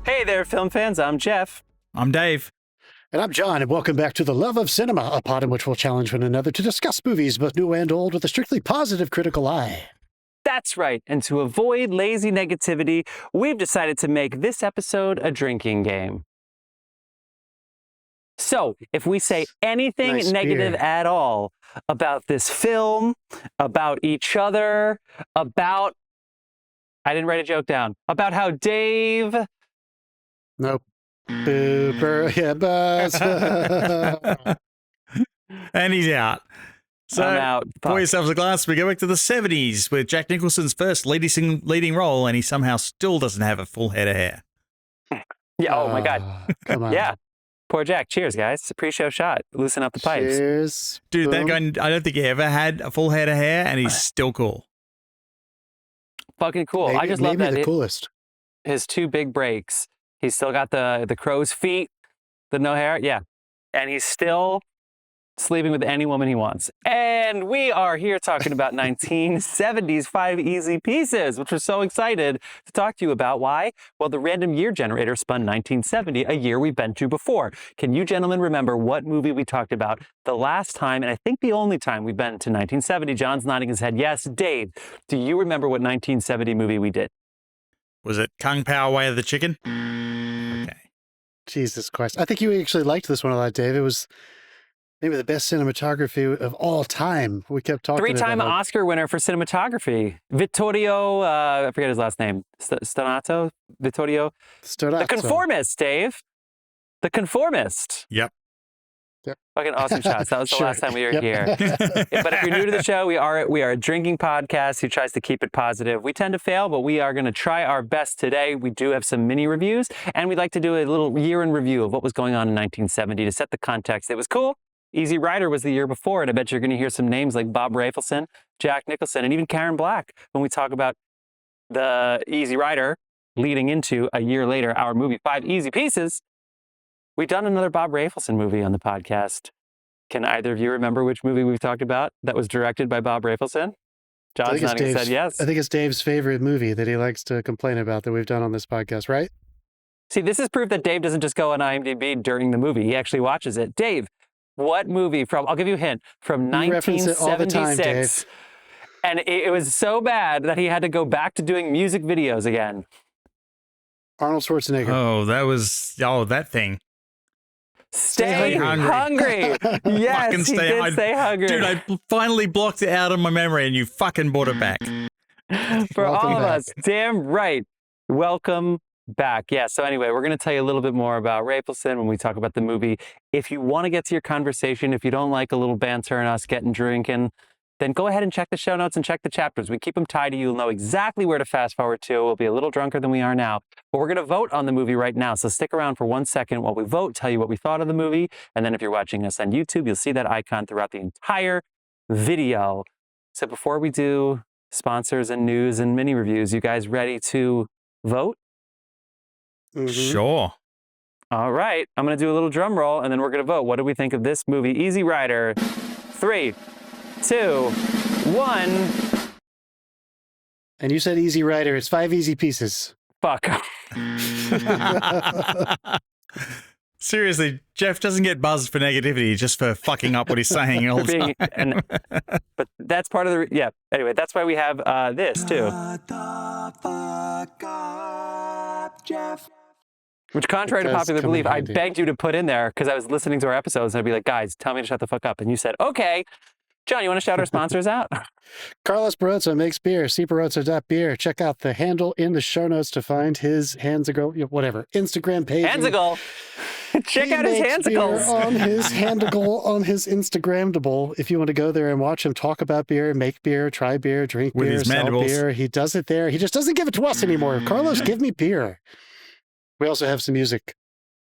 Hey there, film fans. I'm Jeff. I'm Dave. And I'm John, and welcome back to The Love of Cinema, a pod in which we'll challenge one another to discuss movies, both new and old, with a strictly positive critical eye. That's right. And to avoid lazy negativity, we've decided to make this episode a drinking game. So, if we say anything Nice negative beer. at all about this film, about each other, about... I didn't write a joke down. About how Dave... Nope. Booper, yeah, buzz. And he's out. So, I'm out. pour Fuck. yourselves a glass. We go back to the 70s with Jack Nicholson's first leading role, and he somehow still doesn't have a full head of hair. Yeah, oh my God. Come on. Yeah. Poor Jack. Cheers, guys. It's a pre-show shot. Loosen up the pipes. Cheers. Dude, that Boom. guy, I don't think he ever had a full head of hair, and he's still cool. Fucking cool. I just love maybe that. the coolest. His two big breaks. He's still got the crow's feet, the no hair. Yeah. And he's still sleeping with any woman he wants. And we are here talking about 1970s 5 Easy Pieces, which we're so excited to talk to you about. Why? Well, the random year generator spun 1970, a year we've been to before. Can you gentlemen remember what movie we talked about the last time, and I think the only time we've been to 1970? John's nodding his head. Yes. Dave, do you remember what 1970 movie we did? Was it Kung Pao Way of the Chicken? Okay. Jesus Christ. I think you actually liked this one a lot, Dave. It was maybe the best cinematography of all time. We kept talking Three-time about Oscar winner for cinematography. Vittorio, I forget his last name. Stonato? Vittorio? Stonato. The Conformist, Dave. The Conformist. Yep. Fucking awesome shots. That was the Sure. last time we were Yep. here. But if you're new to the show, we are a drinking podcast who tries to keep it positive. We tend to fail, but we are going to try our best today. We do have some mini reviews, and we'd like to do a little year in review of what was going on in 1970 to set the context. It was cool. Easy Rider was the year before, and I bet you're going to hear some names like Bob Rafelson, Jack Nicholson, and even Karen Black when we talk about the Easy Rider leading into a year later, our movie 5 Easy Pieces. We've done another Bob Rafelson movie on the podcast. Can either of you remember which movie we've talked about that was directed by Bob Rafelson? John's nodding his head yes. I think it's Dave's favorite movie that he likes to complain about that we've done on this podcast, right? See, this is proof that Dave doesn't just go on IMDb during the movie. He actually watches it. Dave, what movie from, I'll give you a hint, from You reference it all the time, 1976. Dave. And it was so bad that he had to go back to doing music videos again. Arnold Schwarzenegger. Oh, that thing. Stay hungry. hungry. Yes, Fucking he stay did hungry. stay hungry. Dude, I finally blocked it out of my memory, and you fucking brought it back. For Welcome all of back. us. Damn right. Welcome back. Yeah, so anyway, we're going to tell you a little bit more about Rafelson when we talk about the movie. If you want to get to your conversation, if you don't like a little banter and us getting drinking, then go ahead and check the show notes and check the chapters. We keep them tidy. You'll know exactly where to fast forward to. We'll be a little drunker than we are now. But we're going to vote on the movie right now. So stick around for 1 second while we vote, tell you what we thought of the movie. And then if you're watching us on YouTube, you'll see that icon throughout the entire video. So before we do sponsors and news and mini reviews, you guys ready to vote? Mhm. Sure. All right. I'm going to do a little drum roll, and then we're going to vote. What do we think of this movie? Easy Rider. 3, 2, 1. And you said Easy Rider. It's 5 Easy Pieces. Fuck. Seriously, Jeff doesn't get buzzed for negativity, just for fucking up what he's saying all the time. But that's part of the... Yeah. Anyway, that's why we have this, too. Shut the fuck up, Jeff. Which, contrary to It does popular come in belief, I handy. begged you to put in there because I was listening to our episodes, and I'd be like, guys, tell me to shut the fuck up. And you said, okay. John, you want to shout our sponsors out? Carlos Barroza makes beer. See Barroza.beer. Check out the handle in the show notes to find his whatever, Instagram page. Handsicle. Check out his Handsicles handsicles. on his handle on his Instagramable. If you want to go there and watch him talk about beer, make beer, try beer, drink With beer, his sell mandibles. beer, he does it there. He just doesn't give it to us anymore. Carlos, give me beer. We also have some music.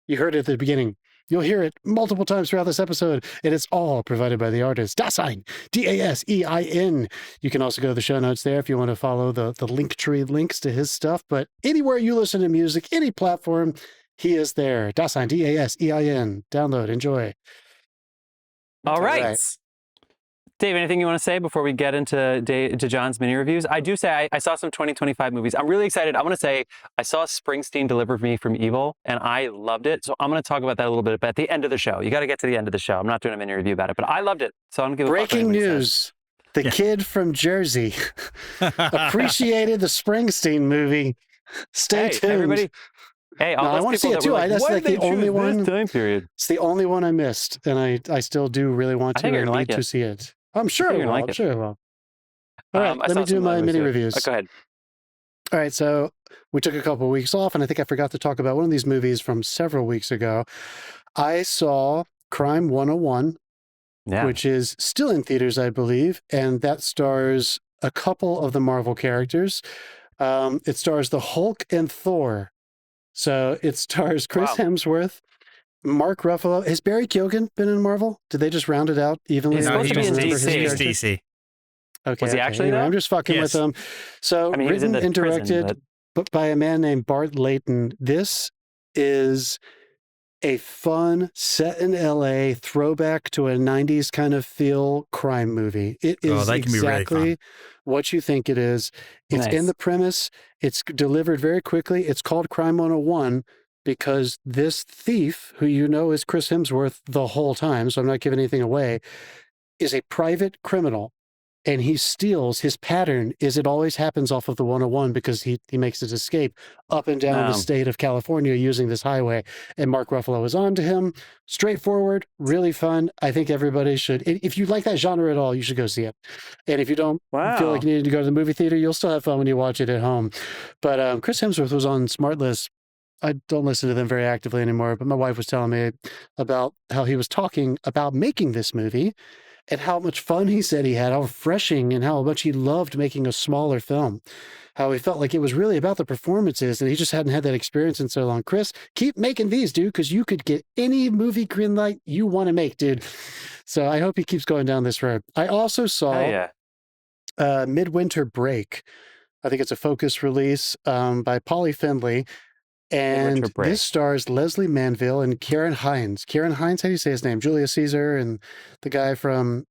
You heard it at the beginning. You'll hear it multiple times throughout this episode, and it's all provided by the artist, Dasein, Dasein. You can also go to the show notes there if you want to follow the Linktree links to his stuff. But anywhere you listen to music, any platform, he is there. Dasein, Dasein. Download, enjoy. All right. Dave, anything you want to say before we get into John's mini reviews? I do say I saw some 2025 movies. I'm really excited. I want to say I saw Springsteen Deliver Me from Evil, and I loved it. So I'm going to talk about that a little bit, but at the end of the show. You got to get to the end of the show. I'm not doing a mini review about it, but I loved it. So I'm going to give Breaking news. The kid from Jersey appreciated the Springsteen movie. Stay tuned. Everybody. Hey, all I want to see it too. That's like the only one. Time period. It's the only one I missed, and I still do really want to and need to see it. I'm sure I will. I'm sure I will. All right, let me do my mini reviews. Go ahead. All right, so we took a couple of weeks off, and I think I forgot to talk about one of these movies from several weeks ago. I saw Crime 101, which is still in theaters, I believe, and that stars a couple of the Marvel characters. It stars the Hulk and Thor. So it stars Chris Hemsworth, Mark Ruffalo. Has Barry Keoghan been in Marvel? Did they just round it out evenly? He's supposed to be in DC. He's DC. Okay. Was he actually I'm just fucking with them. So written and directed by a man named Bart Layton. This is a fun, set in LA, throwback to a 90s kind of feel crime movie. It is exactly what you think it is. It's in the premise. It's delivered very quickly. It's called Crime 101 because this thief, who you know is Chris Hemsworth the whole time, so I'm not giving anything away, is a private criminal. And he steals, his pattern is it always happens off of the 101 because he makes his escape up and down the state of California using this highway. And Mark Ruffalo is on to him. Straightforward, really fun. I think everybody should. If you like that genre at all, you should go see it. And if you don't feel like you need to go to the movie theater, you'll still have fun when you watch it at home. But Chris Hemsworth was on SmartList. I don't listen to them very actively anymore, but my wife was telling me about how he was talking about making this movie and how much fun he said he had, how refreshing and how much he loved making a smaller film, how he felt like it was really about the performances and he just hadn't had that experience in so long. Chris, keep making these, dude, because you could get any movie green light you want to make, dude. So I hope he keeps going down this road. I also saw Midwinter Break. I think it's a Focus release by Polly Findlay. And this stars Lesley Manville and Ciaran Hinds. Ciaran Hinds, how do you say his name? Julius Caesar and the guy from...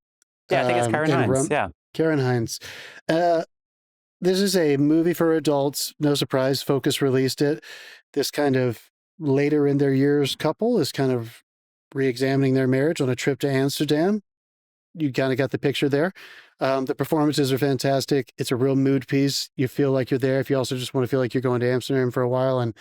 I think it's Ciaran Hinds, Ciaran Hinds. This is a movie for adults. No surprise, Focus released it. This kind of later in their years couple is kind of re-examining their marriage on a trip to Amsterdam. You kind of got the picture there. The performances are fantastic. It's a real mood piece. You feel like you're there. If you also just want to feel like you're going to Amsterdam for a while and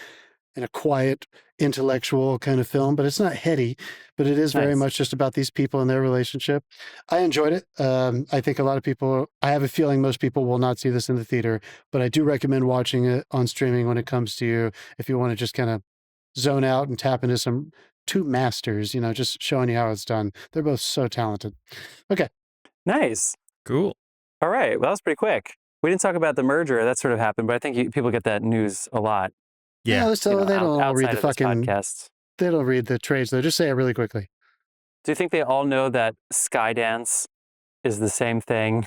a quiet, intellectual kind of film, but it's not heady, but it is very much just about these people and their relationship. I enjoyed it. I think a lot of people, I have a feeling most people will not see this in the theater, but I do recommend watching it on streaming when it comes to you, if you want to just kind of zone out and tap into some two masters, just showing you how it's done. They're both so talented. Okay. Nice. Cool. All right. Well, that was pretty quick. We didn't talk about the merger. That sort of happened, but I think people get that news a lot. Yeah. So they don't all read the fucking podcast. They don't read the trades though. Just say it really quickly. Do you think they all know that Skydance is the same thing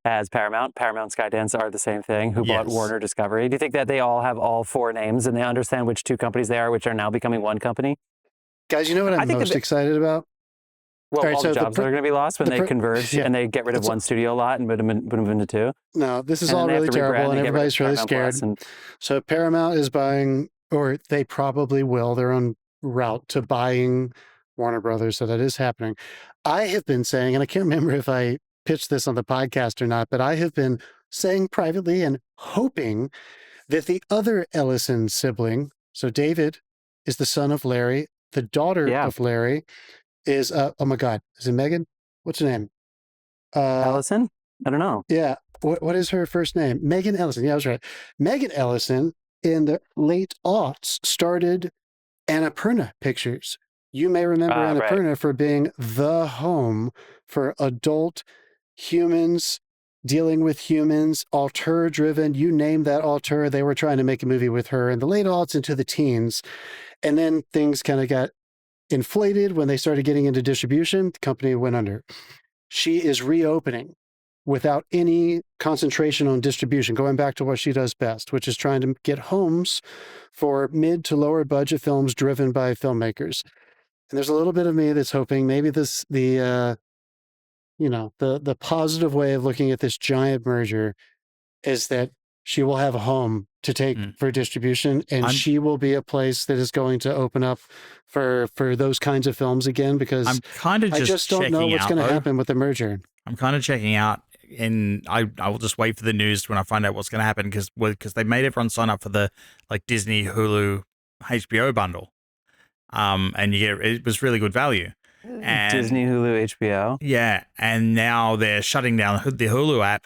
as Paramount? Paramount and Skydance are the same thing. Who bought Warner Discovery? Do you think that they all have all four names and they understand which two companies they are, which are now becoming one company? Guys, you know what I'm most excited about? Well, all the jobs that are going to be lost when they converge and they get rid of one studio lot and put them into two. No, this is all really terrible and everybody's really scared. So Paramount is buying, or they probably will, they're on route to buying Warner Brothers. So that is happening. I have been saying, and I can't remember if I pitched this on the podcast or not, but I have been saying privately and hoping that the other Ellison sibling, so David is the son of Larry, the daughter of Larry, is oh my God, is it Megan? What's her name? Ellison? I don't know. Yeah. What is her first name? Megan Ellison. Yeah, I was right. Megan Ellison in the late aughts started Annapurna Pictures. You may remember Annapurna for being the home for adult humans dealing with humans, auteur driven. You name that auteur. They were trying to make a movie with her in the late aughts into the teens. And then things kind of got inflated when they started getting into distribution. The company went under. She is reopening without any concentration on distribution, going back to what she does best, which is trying to get homes for mid to lower budget films driven by filmmakers. And there's a little bit of me that's hoping maybe the the positive way of looking at this giant merger is that she will have a home to take for distribution, and she will be a place that is going to open up for those kinds of films again, because I'm kind of I just don't know what's going to happen with the merger. I'm kind of checking out, and I will just wait for the news when I find out what's going to happen, because they made everyone sign up for the Disney, Hulu, HBO bundle, and it was really good value. And Disney, Hulu, HBO. Yeah, and now they're shutting down the Hulu app,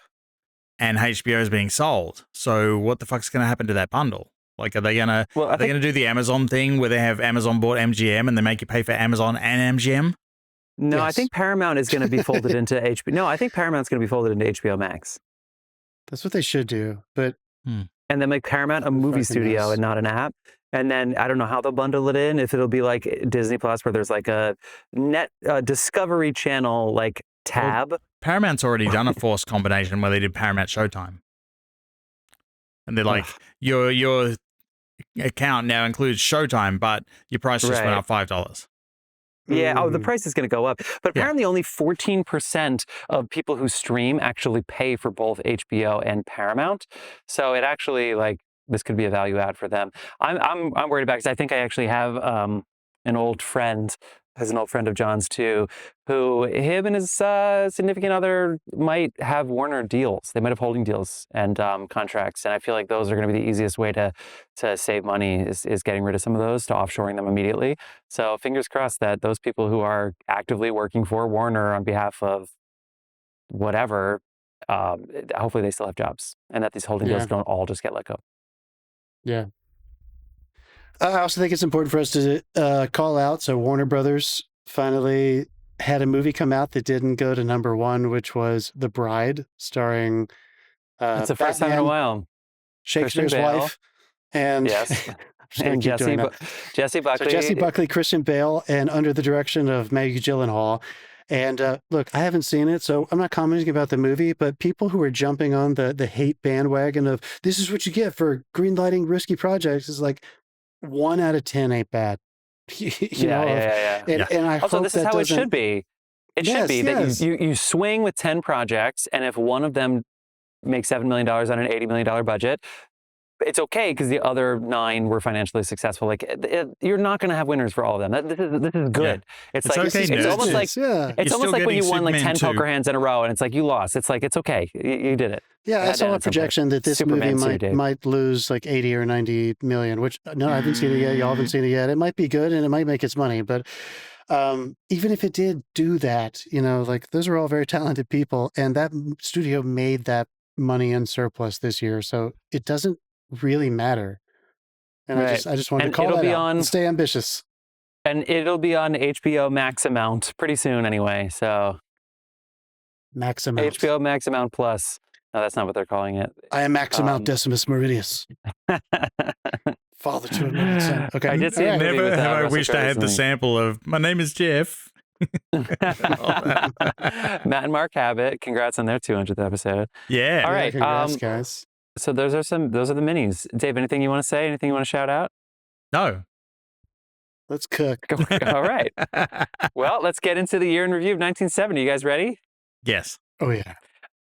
and HBO is being sold. So what the fuck's going to happen to that bundle? Are they gonna do the Amazon thing where they have Amazon bought MGM and they make you pay for Amazon and MGM? No, Yes. I think Paramount is going to be folded into HBO. No, I think Paramount's going to be folded into HBO Max. That's what they should do, but and then make Paramount a movie fucking studio knows? and not an app. And then I don't know how they'll bundle it in. If it'll be like Disney Plus, where there's like a Discovery Channel tab. Paramount's already done a forced combination where they did Paramount Showtime, and they're like, your account now includes Showtime, but your price just went up $5. Yeah. Oh, the price is going to go up. But apparently only 14% of people who stream actually pay for both HBO and Paramount. So it actually this could be a value add for them. I'm worried about, because I think I actually have an old friend, as an old friend of John's too, who him and his significant other might have Warner deals. They might have holding deals and contracts. And I feel like those are going to be the easiest way to save money is getting rid of some of those, to offshoring them immediately. So fingers crossed that those people who are actively working for Warner on behalf of whatever, hopefully they still have jobs, and that these holding deals don't all just get let go. Yeah. I also think it's important for us to call out. So Warner Brothers finally had a movie come out that didn't go to number one, which was The Bride, starring It's the first time in a while. Shakespeare's wife, and and Jesse Buckley. So Jesse Buckley, Christian Bale, and under the direction of Maggie Gyllenhaal. And look, I haven't seen it, so I'm not commenting about the movie, but people who are jumping on the hate bandwagon of this is what you get for greenlighting risky projects is 1 out of 10 ain't bad. And I also, hope this is how it should be. It should be that you swing with 10 projects, and if one of them makes $7 million on an $80 million budget, it's okay because the other 9 were financially successful. You're not going to have winners for all of them. This is good. Yeah. It's almost like it's almost like when you won 10 poker hands in a row and it's you lost. It's okay. You did it. Yeah, I saw a projection that this movie might lose 80 or 90 million, which I haven't seen it yet. Y'all haven't seen it yet. It might be good and it might make its money, but even if it did do that, those are all very talented people, and that studio made that money in surplus this year, so it doesn't really matter. And I just wanted to call that out and stay ambitious. And it'll be on HBO Max Amount pretty soon anime. So Max Amount. HBO Max Amount Plus. No, that's not what they're calling it. I am Max Amount Decimus Meridius. Father to another son. Okay. I did see a movie Never with have I Russell wished Crowe I had the sample of my name is Jeff. Matt and Mark have it. Congrats on their 200th episode. Yeah. All right. Congrats, guys. So those are the minis. Dave, anything you want to say? Anything you want to shout out? No. Let's cook. All right. Well, let's get into the year in review of 1970. You guys ready? Yes. Oh, yeah.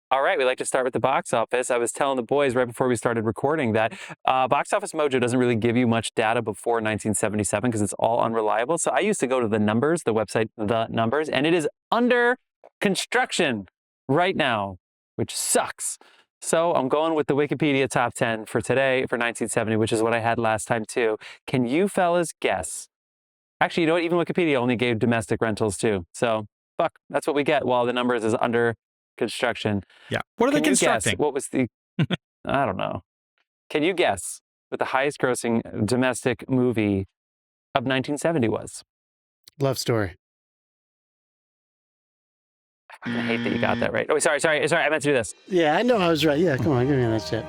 All right, we like to start with the box office. I was telling the boys right before we started recording that Box Office Mojo doesn't really give you much data before 1977 because it's all unreliable. So I used to go to the numbers, the website, the numbers, and it is under construction right now, which sucks. So I'm going with the Wikipedia top 10 for today for 1970, which is what I had last time too. Can you fellas guess? Actually, you know what? Even Wikipedia only gave domestic rentals too. So fuck, that's what we get while the numbers is under construction. Yeah. What are they constructing? What was the, I don't know. Can you guess what the highest grossing domestic movie of 1970 was? Love Story. I hate that you got that right. Oh, sorry. I meant to do this. Yeah, I know I was right. Yeah, come on, give me that shit.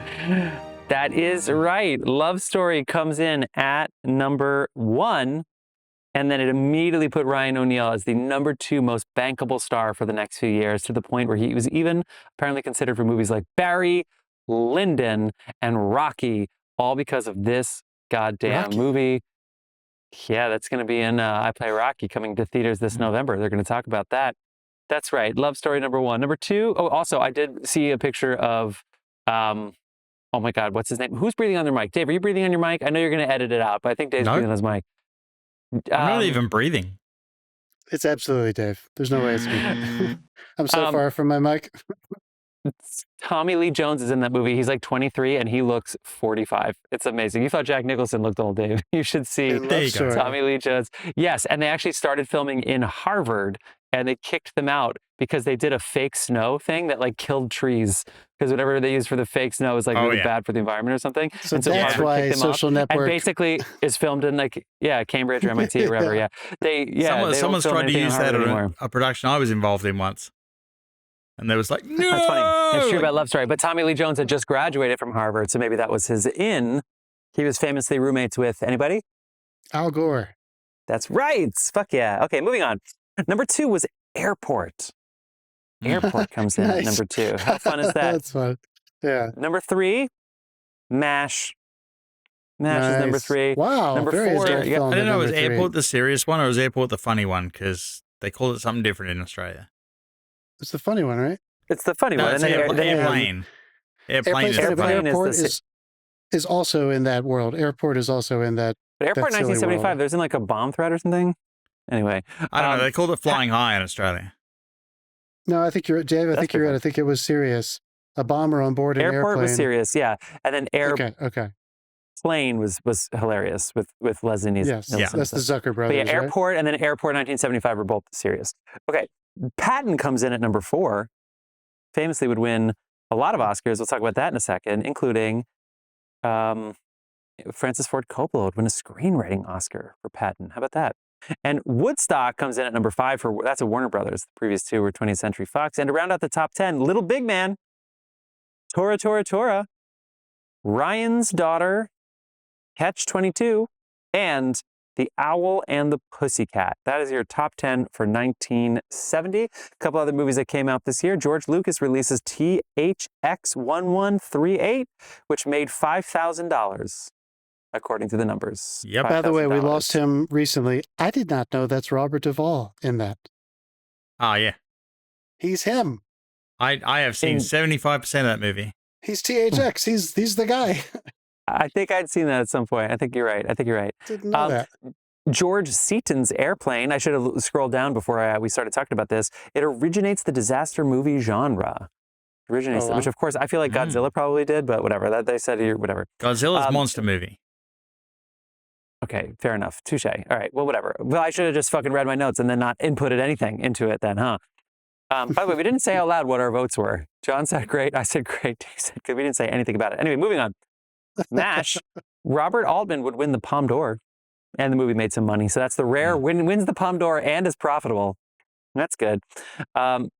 That is right. Love Story comes in at number 1. And then it immediately put Ryan O'Neal as the number 2 most bankable star for the next few years, to the point where he was even apparently considered for movies like Barry, Lyndon, and Rocky, all because of this goddamn movie. Yeah, that's going to be in I Play Rocky coming to theaters this November. They're going to talk about that. That's right. Love story number 1. Number 2. Oh, also, I did see a picture of, oh my God, what's his name? Who's breathing on their mic? Dave, are you breathing on your mic? I know you're going to edit it out, but I think Dave's breathing on his mic. I'm not even breathing. It's absolutely Dave. There's no way it's me. I'm so far from my mic. Tommy Lee Jones is in that movie. He's like 23 and he looks 45. It's amazing. You thought Jack Nicholson looked old, Dave. You should see Tommy Lee Jones. Yes, and they actually started filming in Harvard and they kicked them out because they did a fake snow thing that like killed trees because whatever they used for the fake snow is like really bad for the environment or something. So that's Harvard why kicked them Social off, Network and basically is filmed in like Cambridge or MIT or wherever. Someone's tried to use that in a production I was involved in once. And they was like, no! That's funny. It's true about Love Story. But Tommy Lee Jones had just graduated from Harvard, so maybe that was his in. He was famously roommates with anybody? Al Gore. That's right. Fuck yeah. Okay, moving on. Number 2 was Airport. Airport comes in at number 2. How fun is that? That's fun. Yeah. Number 3, MASH. MASH is number 3. Wow. Number 4. I didn't know it was Airport the serious one or was Airport the funny one because they call it something different in Australia. It's the funny one, right? It's the funny one. It's Airplane. Airplane is also in that world. Airport is also in that. But Airport 1975, there's in like a bomb threat or something. Anyway. I don't know. They called it Flying High in Australia. No, I think you're Dave. I think you're right. I think it was serious. A bomber on board an airplane. Airport was serious, yeah. And then Okay. Plane was hilarious with Leslie Nielsen. Yes, that's the Zucker brothers. But Airport right? and then Airport 1975 were both serious. Okay. Patton comes in at number 4. Famously would win a lot of Oscars. We'll talk about that in a second, including Francis Ford Coppola would win a screenwriting Oscar for Patton. How about that? And Woodstock comes in at number 5 that's a Warner Brothers. The previous 2 were 20th Century Fox. And to round out the top 10, Little Big Man, Tora, Ryan's Daughter, Catch-22, and The Owl and the Pussycat. That is your top 10 for 1970. A couple other movies that came out this year. George Lucas releases THX-1138, which made $5,000, according to the numbers. Yep. By the way, we lost him recently. I did not know that's Robert Duvall in that. Oh, yeah. He's him. I have seen 75% of that movie. He's THX. He's the guy. I think I'd seen that at some point. I think you're right. Didn't know that. George Seaton's Airplane, I should have scrolled down before we started talking about this. It originates the disaster movie genre. Which of course I feel like Godzilla probably did, but whatever. They said here, whatever. Godzilla's monster movie. Okay, fair enough. Touche. All right, well, whatever. Well, I should have just fucking read my notes and then not inputted anything into it then, huh? By the way, we didn't say out loud what our votes were. John said great. I said great. Dave said good. We didn't say anything about it. Anyway, moving on. MASH, Robert Altman would win the Palme d'Or, and the movie made some money. So that's the rare wins the Palme d'Or and is profitable. That's good. I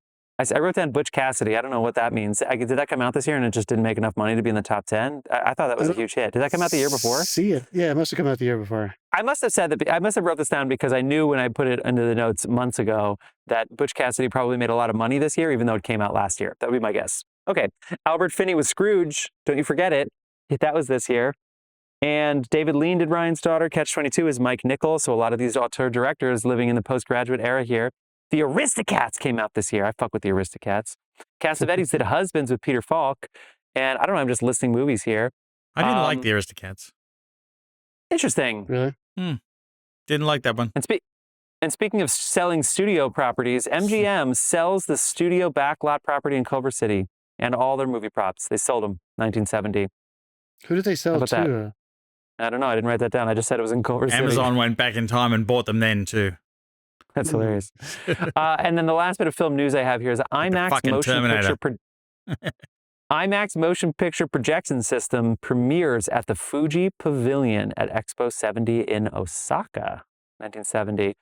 wrote down Butch Cassidy. I don't know what that means. Did that come out this year and it just didn't make enough money to be in the top 10? I thought that was a huge hit. Did that come out the year before? See it. Yeah, it must have come out the year before. I must have wrote this down because I knew when I put it into the notes months ago that Butch Cassidy probably made a lot of money this year, even though it came out last year. That would be my guess. Okay. Albert Finney was Scrooge. Don't you forget it. That was this year. And David Lean did Ryan's Daughter. Catch-22 is Mike Nichols. So a lot of these auteur directors living in the postgraduate era here. The Aristocats came out this year. I fuck with the Aristocats. Cassavetes did Husbands with Peter Falk. And I don't know, I'm just listing movies here. I didn't like the Aristocats. Interesting. Really? Didn't like that one. And speaking of selling studio properties, MGM sells the studio backlot property in Culver City and all their movie props. They sold them 1970. Who did they sell to? That? I don't know. I didn't write that down. I just said it was in Culver City. Amazon went back in time and bought them then too. That's hilarious. And then the last bit of film news I have here is IMAX motion picture projection system premieres at the Fuji Pavilion at Expo 70 in Osaka, 1970.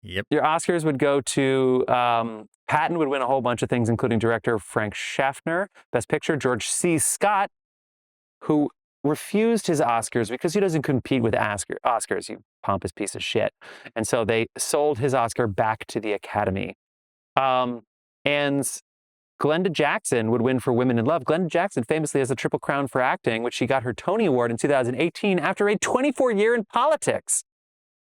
Yep. Your Oscars would go to Patton would win a whole bunch of things, including director Frank Schaffner. Best Picture, George C. Scott, who refused his Oscars because he doesn't compete with Oscars, you pompous piece of shit. And so they sold his Oscar back to the Academy. And Glenda Jackson would win for Women in Love. Glenda Jackson famously has a Triple Crown for acting, which she got her Tony Award in 2018 after a 24-year in politics.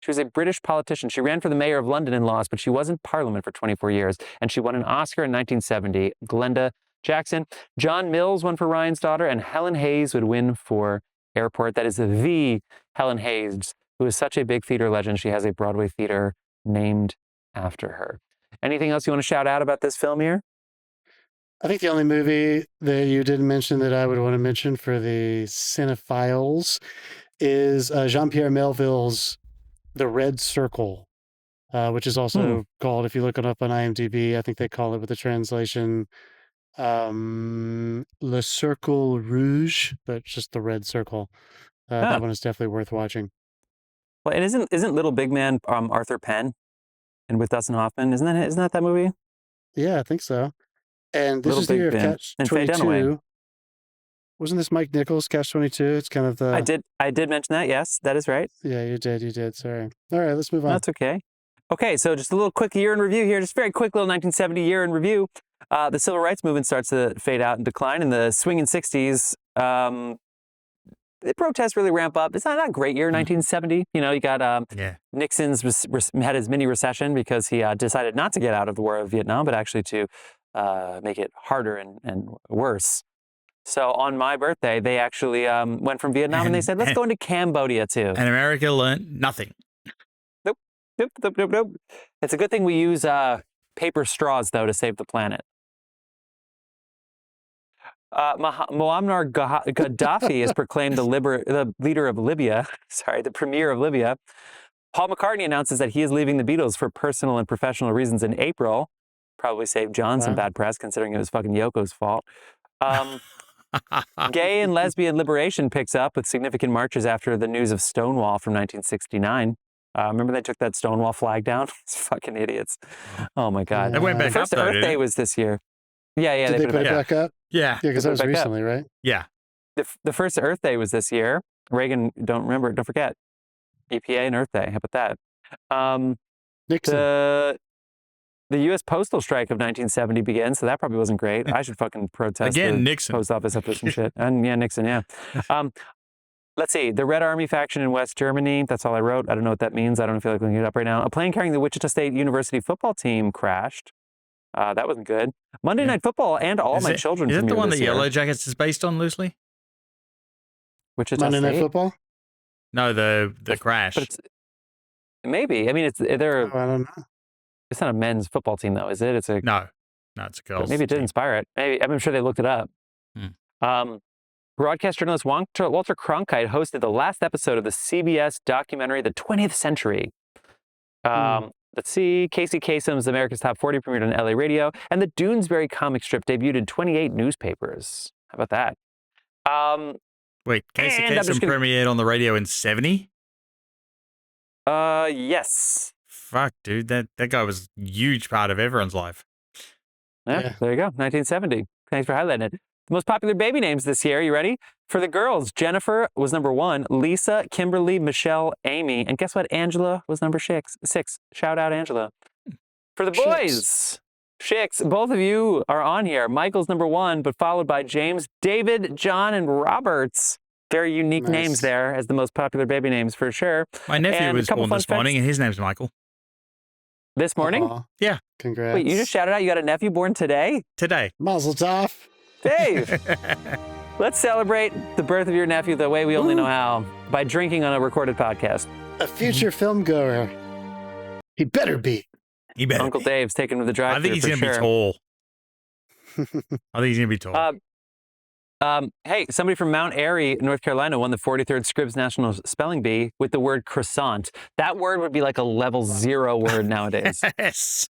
She was a British politician. She ran for the mayor of London and lost, but she was in Parliament for 24 years, and she won an Oscar in 1970. Glenda Jackson. John Mills won for Ryan's Daughter, and Helen Hayes would win for Airport. That is the Helen Hayes, who is such a big theater legend. She has a Broadway theater named after her. Anything else you want to shout out about this film here? I think the only movie that you didn't mention that I would want to mention for the cinephiles is Jean-Pierre Melville's The Red Circle, which is also called, if you look it up on IMDb, I think they call it with the translation, Le Cercle Rouge, but just The Red Circle. That one is definitely worth watching. Well, and isn't Little Big Man Arthur Penn and with Dustin Hoffman? Isn't that movie? Yeah, I think so. And this Little is the Big year of Ben. And Faye Dunaway. Catch-22. Wasn't this Mike Nichols, Catch-22? It's kind of the... I did mention that, yes. That is right. Yeah, you did. Sorry. All right, let's move on. That's okay. Okay, so just a little quick year in review here. Just very quick little 1970 year in review. The civil rights movement starts to fade out and decline. In the swinging 60s, the protests really ramp up. It's not a great year, 1970. You know, you got Nixon's had his mini recession because he decided not to get out of the war of Vietnam, but actually to make it harder and worse. So on my birthday, they actually went from Vietnam and they said, let's go into Cambodia too. And America learned nothing. Nope. It's a good thing we use paper straws, though, to save the planet. Muammar Gaddafi is proclaimed the leader of Libya, the premier of Libya. Paul McCartney announces that he is leaving the Beatles for personal and professional reasons in April. Probably saved John some bad press, considering it was fucking Yoko's fault. Gay and lesbian liberation picks up with significant marches after the news of Stonewall from 1969. Remember they took that Stonewall flag down? It's fucking idiots. Oh my God. It went back the first up, though, Earth Day was this year. Yeah. Did they put it back up? Yeah. Yeah, because that was recently, right? Yeah. The first Earth Day was this year. Reagan, don't forget. EPA and Earth Day. How about that? Nixon. The U.S. postal strike of 1970 begins, so that probably wasn't great. I should fucking protest again. the Nixon post office up with some shit. And Nixon. Yeah. Let's see. The Red Army faction in West Germany. That's all I wrote. I don't know what that means. I don't feel like looking it up right now. A plane carrying the Wichita State University football team crashed. That wasn't good. Monday Night Football and All My Children. Is that the one that year. Yellow Jackets is based on loosely? Wichita Monday State? Night Football? No, the crash. But maybe. I mean, I don't know. It's not a men's football team, though, is it? It's a No, it's a girls. Maybe it did inspire it. Maybe I'm sure they looked it up. Broadcast journalist Walter Cronkite hosted the last episode of the CBS documentary The 20th Century. Let's see. Casey Kasem's America's Top 40 premiered on LA radio, and the Doonesbury comic strip debuted in 28 newspapers. How about that? Wait, Casey Kasem premiered on the radio in 70? Yes. Fuck, dude, that guy was a huge part of everyone's life. Yeah, there you go. 1970. Thanks for highlighting it. The most popular baby names this year. You ready? For the girls, Jennifer was number 1, Lisa, Kimberly, Michelle, Amy, and guess what? Angela was number 6. Shout out Angela. For the boys, Shix, both of you are on here. Michael's number 1, but followed by James, David, John, and Roberts. Very unique names there as the most popular baby names for sure. My nephew was born this morning, and his name's Michael. This morning? Yeah. Congrats. Wait, you just shouted out you got a nephew born today? Today. Mazel tov. Dave, let's celebrate the birth of your nephew the way we only know how, by drinking on a recorded podcast. A future film goer. He better be. Uncle Dave's taking with the drive. I think he's going to be tall. I think he's going to be tall. Hey, somebody from Mount Airy, North Carolina, won the 43rd Scribs National Spelling Bee with the word croissant. That word would be like a level 0 word nowadays. Yes.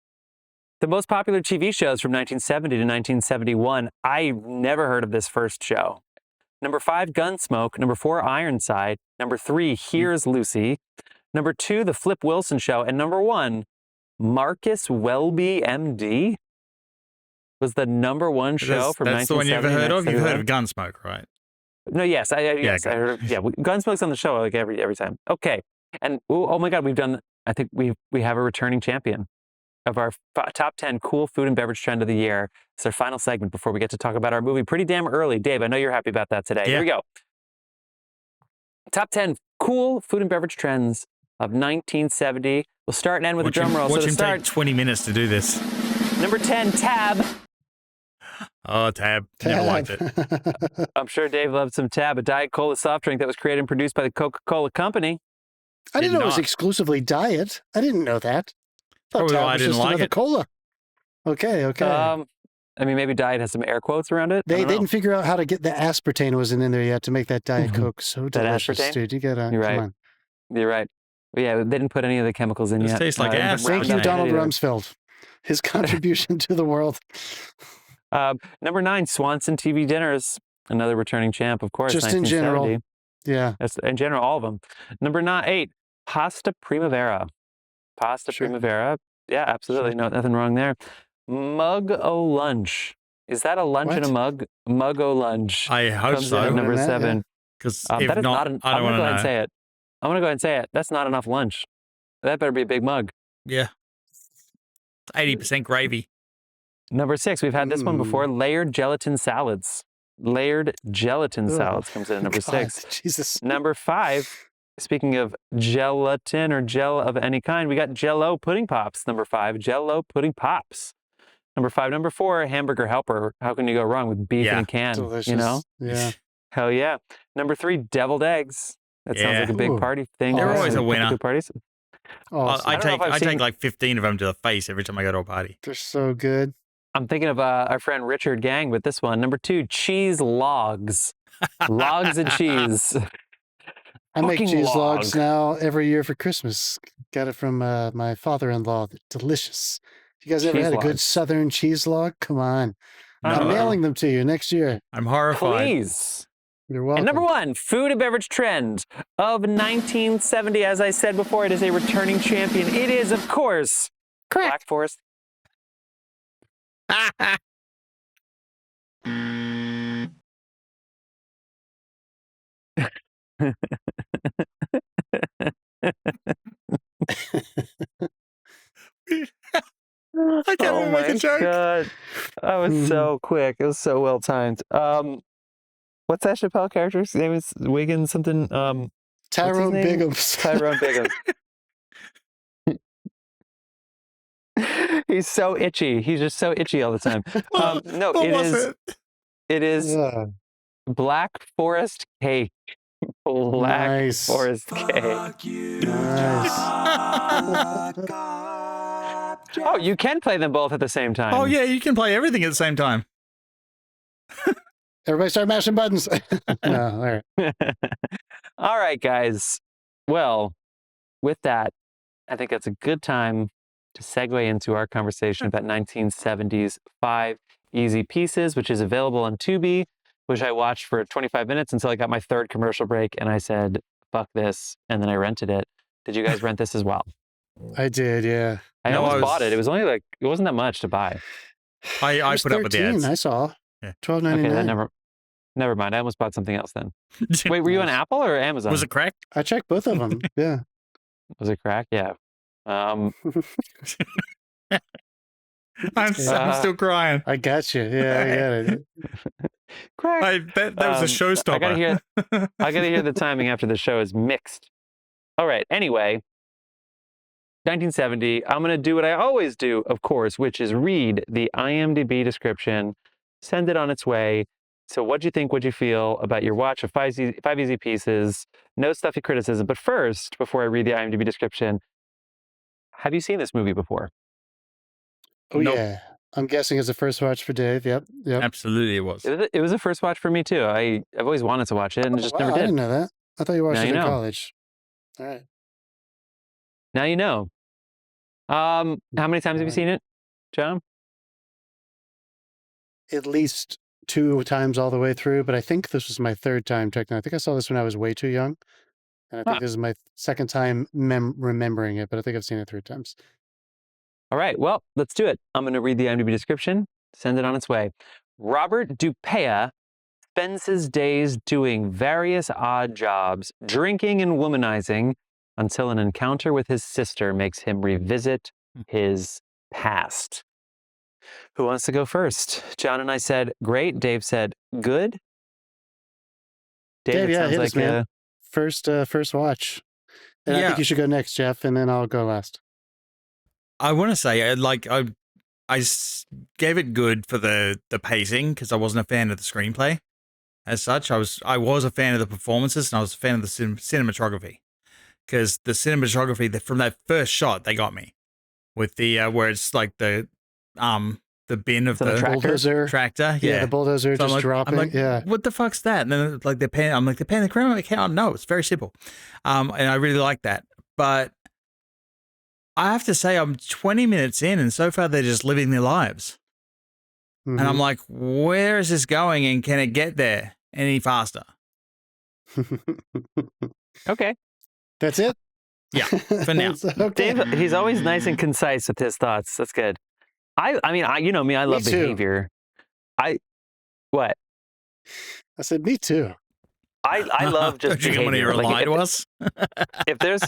The most popular TV shows from 1970 to 1971. I never heard of this first show. Number 5, Gunsmoke. Number 4, Ironside. Number 3, Here's Lucy. Number 2, The Flip Wilson Show. And number 1, Marcus Welby, MD. Was the number 1 show from 1970. That's the one you ever heard of? You've heard of Gunsmoke, right? No, yes, I heard of, Gunsmoke's on the show like every time. Okay, and oh my God, I think we have a returning champion of our top 10 cool food and beverage trend of the year. It's our final segment before we get to talk about our movie pretty damn early. Dave, I know you're happy about that today. Yeah. Here we go. Top 10 cool food and beverage trends of 1970. We'll start and end with a drum roll. Watch So to him start, take 20 minutes to do this. number 10, Tab. Oh, Tab. Never liked it. I'm sure Dave loved some Tab, a Diet Cola soft drink that was created and produced by the Coca-Cola Company. I didn't know it was not. exclusively diet. I didn't know that. I thought Probably Tab why I was didn't just like another it. cola. Okay. I mean, maybe diet has some air quotes around it. They didn't figure out how to get the aspartame wasn't in there yet to make that Diet Coke so delicious, aspartame? dude. You gotta, You're right. come on. You're right. But yeah, they didn't put any of the chemicals in This yet. tastes like ass. Thank you, Okay. Donald Rumsfeld. His contribution to the world. Number 9, Swanson TV Dinners. Another returning champ, of course. Just in general. 1970. Yeah. That's in general, all of them. Number 8, Pasta Primavera. Pasta Sure. Primavera. Yeah, absolutely. No, nothing wrong there. Mug-O Lunch. Is that a lunch in a mug? Mug-O Lunch. I hope Comes in at so. number Yeah. 7. Because That if is not, an, I I'm don't going to go ahead want to and know. say it. I'm going to go ahead and say it. That's not enough lunch. That better be a big mug. Yeah. 80% gravy. Number 6, we've had this one before. Layered gelatin salads. Layered gelatin Ugh. salads comes in at number God, 6. Jesus. Number 5, speaking of gelatin or gel of any kind, we got Jell-O pudding pops. Number 5, Jell-O pudding pops. Number 5, number 4, hamburger helper. How can you go wrong with beef in a can? Delicious. You know? Yeah. Hell yeah. Number 3, deviled eggs. That sounds like a big Ooh. party thing. They're always a winner. Good parties. Awesome. I don't know if I've take seen- like 15 of them to the face every time I go to a party. They're so good. I'm thinking of our friend Richard Gang with this one. Number 2, cheese logs. Logs of cheese. I make Fucking cheese logs log. now every year for Christmas. Got it from my father-in-law. They're delicious. You guys ever Cheese had a good logs. Southern cheese log? Come on. No. I'm mailing them to you next year. I'm horrified. Please. You're welcome. And number 1, food and beverage trend of 1970. As I said before, it is a returning champion. It is, of course, Black Forest. I can't even make a joke. God. That was so quick. It was so well timed. What's that Chappelle character's name? Is Wiggins something? Tyrone name? Biggums. Tyrone Biggums. He's so itchy. He's just so itchy all the time. No, What it was is. it? It is Yeah. Black Forest cake. Black Nice. Forest cake. Fuck you, Nice. fuck up, Oh, you can play them both at the same time. Oh, yeah, you can play everything at the same time. Everybody start mashing buttons. No, all right. All right, guys. Well, with that, I think that's a good time to segue into our conversation about 1970s 5 Easy Pieces, which is available on Tubi, which I watched for 25 minutes until I got my 3rd commercial break, and I said, fuck this, and then I rented it. Did you guys rent this as well? I did, yeah. I No, almost bought it. It was only like, it wasn't that much to buy. I It was put up with the 13, ads. I saw. Yeah. $12.99. Okay, then never mind. I almost bought something else then. Wait, were you on Apple or Amazon? Was it crack? I checked both of them. Yeah. Was it crack? Yeah. I'm still crying. I got you. Yeah, I got it. Crack. That was a showstopper. I gotta hear the timing after the show is mixed. All right. Anyway, 1970. I'm gonna do what I always do, of course, which is read the IMDb description, send it on its way. So, what'd you think? What'd you feel about your watch of 5 Easy Pieces? No stuffy criticism. But first, before I read the IMDb description, have you seen this movie before? Oh, Nope. yeah. I'm guessing it's a first watch for Dave. Yep. Absolutely, it was. It was a first watch for me too. I've always wanted to watch it and just Wow, never I did. didn't know that. I thought you watched Now it you in know. college. All right. Now you know. How many times have you seen it, John? At least 2 times all the way through, but I think this was my 3rd time checking. I think I saw this when I was way too young. And I think Huh. this is my 2nd time remembering it, but I think I've seen it 3 times. All right, well, let's do it. I'm going to read the IMDb description, send it on its way. Robert Dupea spends his days doing various odd jobs, drinking and womanizing, until an encounter with his sister makes him revisit his past. Who wants to go first? John and I said, great. Dave said, good. Dave, it yeah, sounds hit like us, man. First watch. And I think you should go next, Jeff, and then I'll go last. I want to say, gave it good for the pacing because I wasn't a fan of the screenplay as such. I was a fan of the performances, and I was a fan of the cinematography because the cinematography from that first shot they got me with the where it's like the bin of the tractor, the bulldozer so just dropping. I'm like, what the fuck's that? And then like they're panning the camera. No, it's very simple, and I really like that, but. I have to say, I'm 20 minutes in, and so far they're just living their lives. Mm-hmm. And I'm like, where is this going, and can it get there any faster? Okay. That's it? Yeah, for now. Okay. Dave, he's always nice and concise with his thoughts. That's good. I mean, you know me, I love behavior. What? I said, me too. I love just behavior. Want to lie to us? If there's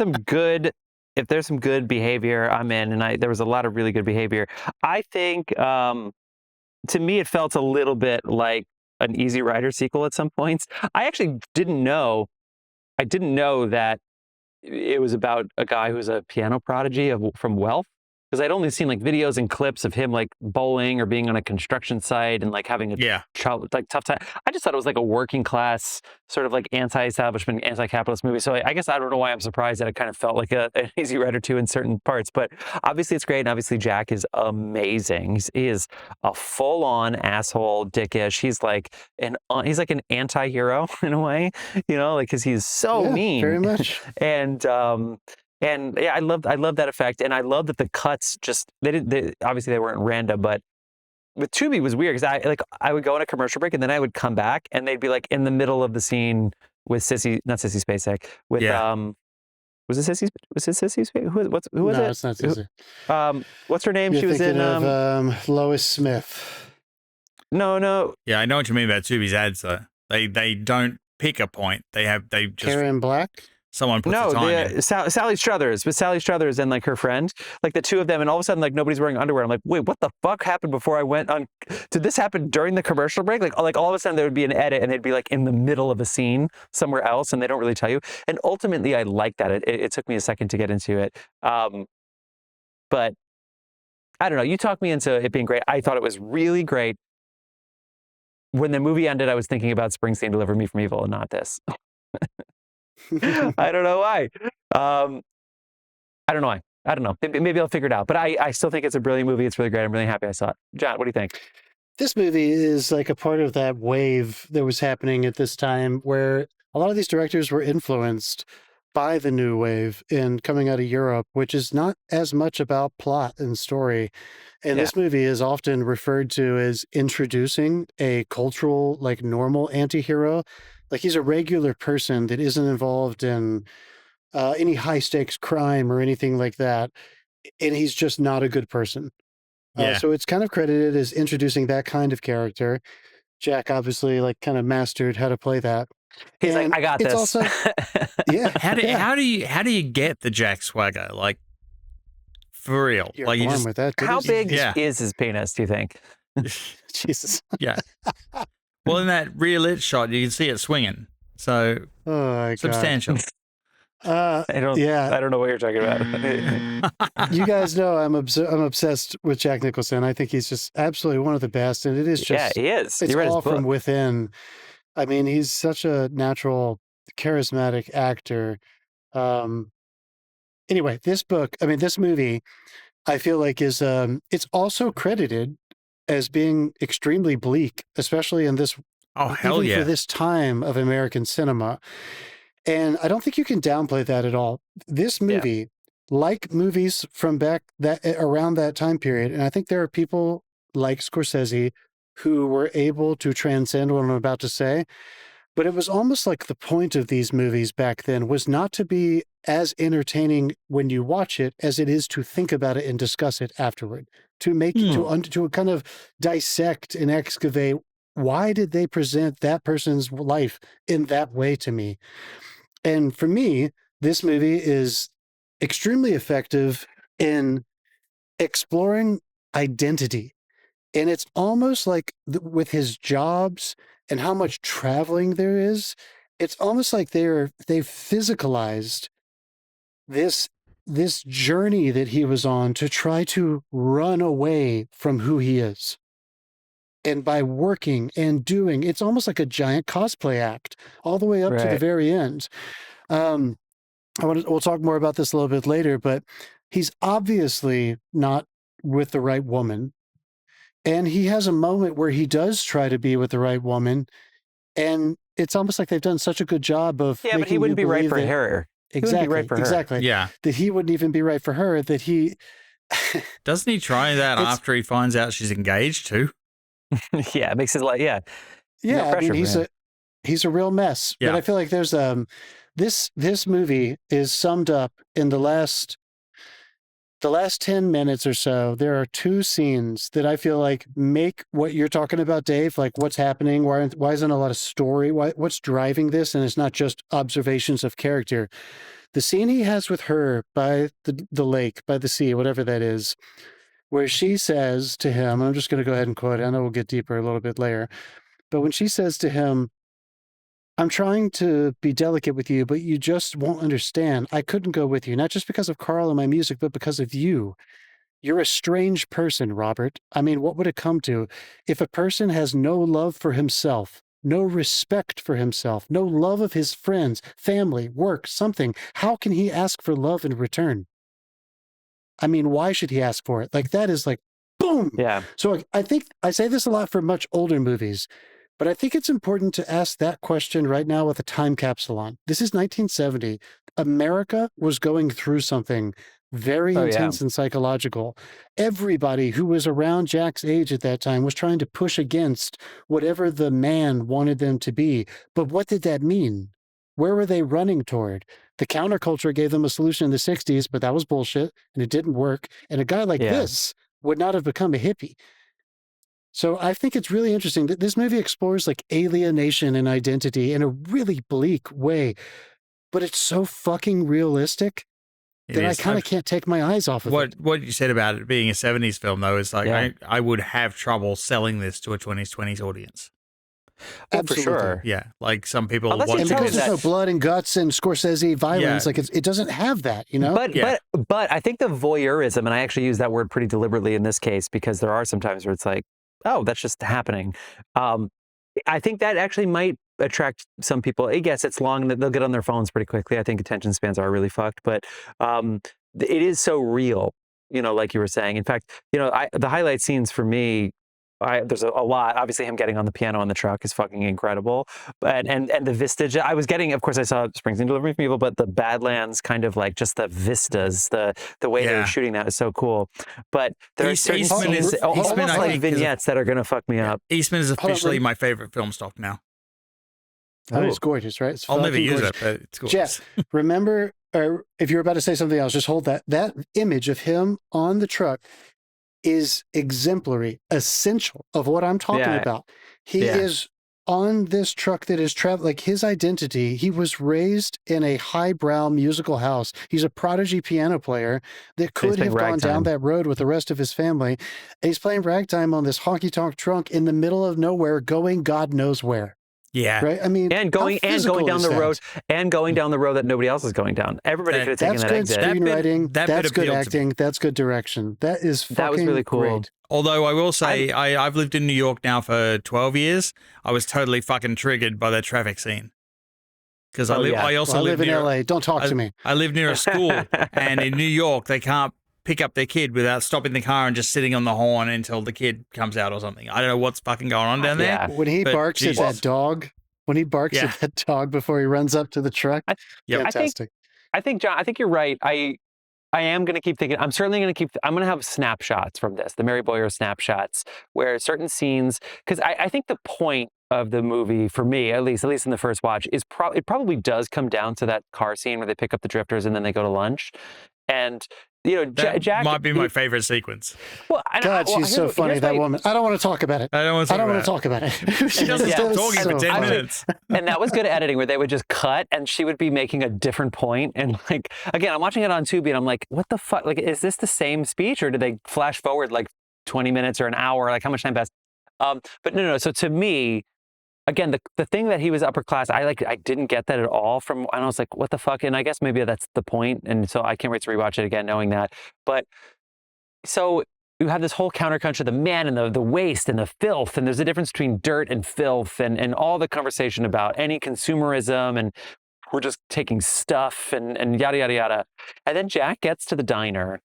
some good behavior, I'm in, and there was a lot of really good behavior. I think, to me, it felt a little bit like an Easy Rider sequel at some points. I actually didn't know that it was about a guy who's a piano prodigy from wealth. Because I'd only seen like videos and clips of him like bowling or being on a construction site and like having a tough time. I just thought it was like a working class sort of like anti-establishment, anti-capitalist movie. So I guess I don't know why I'm surprised that it kind of felt like an Easy Rider 2 in certain parts. But obviously it's great, and obviously Jack is amazing. He is a full-on asshole, dickish. He's like an anti-hero in a way, you know, like because he's so mean, very much, And yeah, I love that effect, and I love that the cuts obviously they weren't random, but with Tubi it was weird because I would go on a commercial break and then I would come back and they'd be like in the middle of the scene with Sissy Spacek with was it Sissy? Was it Sissy? Who was no, it? No, it's not Sissy. What's her name? You're she was in of, Lois Smith. No. Yeah, I know what you mean about Tubi's ads though. They don't pick a point. They just Karen Black. Someone puts the time in. Sally Struthers, with Sally Struthers and like her friend, like the two of them, and all of a sudden like nobody's wearing underwear. I'm like, wait, what the fuck happened before I went on? Did this happen during the commercial break? Like all of a sudden there would be an edit and they'd be like in the middle of a scene somewhere else, and they don't really tell you. And ultimately, I like that. It took me a second to get into it, but I don't know. You talked me into it being great. I thought it was really great. When the movie ended, I was thinking about Springsteen, Deliver Me from Evil, and not this. I don't know why. I don't know why. I don't know. Maybe I'll figure it out. But I still think it's a brilliant movie. It's really great. I'm really happy I saw it. John, what do you think? This movie is like a part of that wave that was happening at this time where a lot of these directors were influenced by the new wave in coming out of Europe, which is not as much about plot and story. And this movie is often referred to as introducing a cultural, like normal anti-hero. Like he's a regular person that isn't involved in any high stakes crime or anything like that. And he's just not a good person. So it's kind of credited as introducing that kind of character. Jack obviously like kind of mastered how to play that. He's like, I got this. Also, How do you get the Jack swagger? Like for real? You're like born you just with that. How big is his penis? Do you think? Jesus. Yeah. Well, in that rear lit shot, you can see it swinging. So substantial. I don't know what you're talking about. You guys know I'm obsessed with Jack Nicholson. I think he's just absolutely one of the best, and it is just he is. It's all from within. I mean, he's such a natural, charismatic actor. Anyway, this movie, I feel like is it's also credited as being extremely bleak, especially in this for this time of American cinema. And I don't think you can downplay that at all. This movie, like movies from back around that time period, and I think there are people like Scorsese who were able to transcend what I'm about to say, but it was almost like the point of these movies back then was not to be as entertaining when you watch it as it is to think about it and discuss it afterward, to make to kind of dissect and excavate why did they present that person's life in that way to me. And for me, this movie is extremely effective in exploring identity. And it's almost like with his jobs and how much traveling there is, it's almost like they've physicalized this journey that he was on to try to run away from who he is. And by working and doing, it's almost like a giant cosplay act all the way up to the very end. We'll talk more about this a little bit later, but he's obviously not with the right woman. And he has a moment where he does try to be with the right woman. And it's almost like they've done such a good job of but he wouldn't be right for her. Exactly. Exactly. Yeah. That he wouldn't even be right for her, that he... Doesn't he try that after he finds out she's engaged too? Yeah, it makes it like, Yeah, no I mean, he's a real mess. Yeah. But I feel like there's this movie is summed up in the last 10 minutes or so. There are two scenes that I feel like make what you're talking about, Dave, like what's happening, why isn't a lot of story, what's driving this, and it's not just observations of character. The scene he has with her by the lake, by the sea, whatever that is, where she says to him, I'm just going to go ahead and quote it, I know we'll get deeper a little bit later, but when she says to him, I'm trying to be delicate with you, but you just won't understand. I couldn't go with you, not just because of Carl and my music, but because of you. You're a strange person, Robert. I mean, what would it come to if a person has no love for himself, no respect for himself, no love of his friends, family, work, something? How can he ask for love in return? I mean, why should he ask for it? Like, that is like, boom. Yeah. So I think I say this a lot for much older movies. But I think it's important to ask that question right now with a time capsule on. This is 1970. America was going through something very intense and psychological. Everybody who was around Jack's age at that time was trying to push against whatever the man wanted them to be. But what did that mean? Where were they running toward? The counterculture gave them a solution in the 60s, but that was bullshit, and it didn't work. And a guy like this would not have become a hippie. So I think it's really interesting that this movie explores like alienation and identity in a really bleak way, but it's so fucking realistic that I kind of can't take my eyes off of it. What you said about it being a 70s film, though, is like I would have trouble selling this to a 2020s audience. Oh, for sure. Yeah, like some people and because there's no blood and guts and Scorsese violence, like it doesn't have that, you know? But I think the voyeurism, and I actually use that word pretty deliberately in this case, because there are some times where it's like, oh, that's just happening. I think that actually might attract some people. I guess it's long, they'll get on their phones pretty quickly. I think attention spans are really fucked, but it is so real, you know, like you were saying. In fact, you know, the highlight scenes for me, there's a lot. Obviously, him getting on the piano on the truck is fucking incredible. But and the vistage, I was getting, of course, I saw Springsteen Delivery from Evil, but the Badlands kind of like just the vistas, the way they were shooting that is so cool. But there are certain scenes, almost like vignettes that are going to fuck me up. Eastman is officially my favorite film stock now. Oh, it's gorgeous, right? I'll never use it, but it's gorgeous. Jeff, remember, or if you're about to say something else, just hold that. That image of him on the truck is exemplary, essential of what I'm talking about. He is on this truck that is traveling, like his identity. He was raised in a highbrow musical house. He's a prodigy piano player that could have gone down that road with the rest of his family. And he's playing ragtime on this honky-tonk trunk in the middle of nowhere, going God knows where. Yeah. Right. I mean, and going down the road that nobody else is going down. Everybody could have taken that exit. That's good screenwriting. That's good acting. That's good direction. That is fucking that was really cool. Great. Although I will say, I've lived in New York now for 12 years. I was totally fucking triggered by that traffic scene. Because I live in LA. Don't talk to me. I live near a school, and in New York, they can't pick up their kid without stopping the car and just sitting on the horn until the kid comes out or something. I don't know what's fucking going on down there. When he barks at that dog, before he runs up to the truck, fantastic. I think, John, you're right. I am going to keep thinking, I'm going to have snapshots from this, the Mary Boyer snapshots, where certain scenes, because I think the point of the movie, for me, at least in the first watch, is it probably does come down to that car scene where they pick up the drifters and then they go to lunch. And, you know, Jack might be my favorite sequence. Well, she's so funny, that woman. I don't want to talk about it. I don't want to talk about it. She doesn't stop talking for 10 minutes. And that was good editing, where they would just cut and she would be making a different point. And like, again, I'm watching it on Tubi and I'm like, what the fuck? Like, is this the same speech, or did they flash forward like 20 minutes or an hour? Like, how much time passed? But no. So to me, again, the thing that he was upper class, I didn't get that at all from, and I was like, what the fuck? And I guess maybe that's the point. And so I can't wait to rewatch it again, knowing that. But so you have this whole counterculture, the man and the waste and the filth. And there's a difference between dirt and filth and all the conversation about any consumerism and we're just taking stuff and yada, yada, yada. And then Jack gets to the diner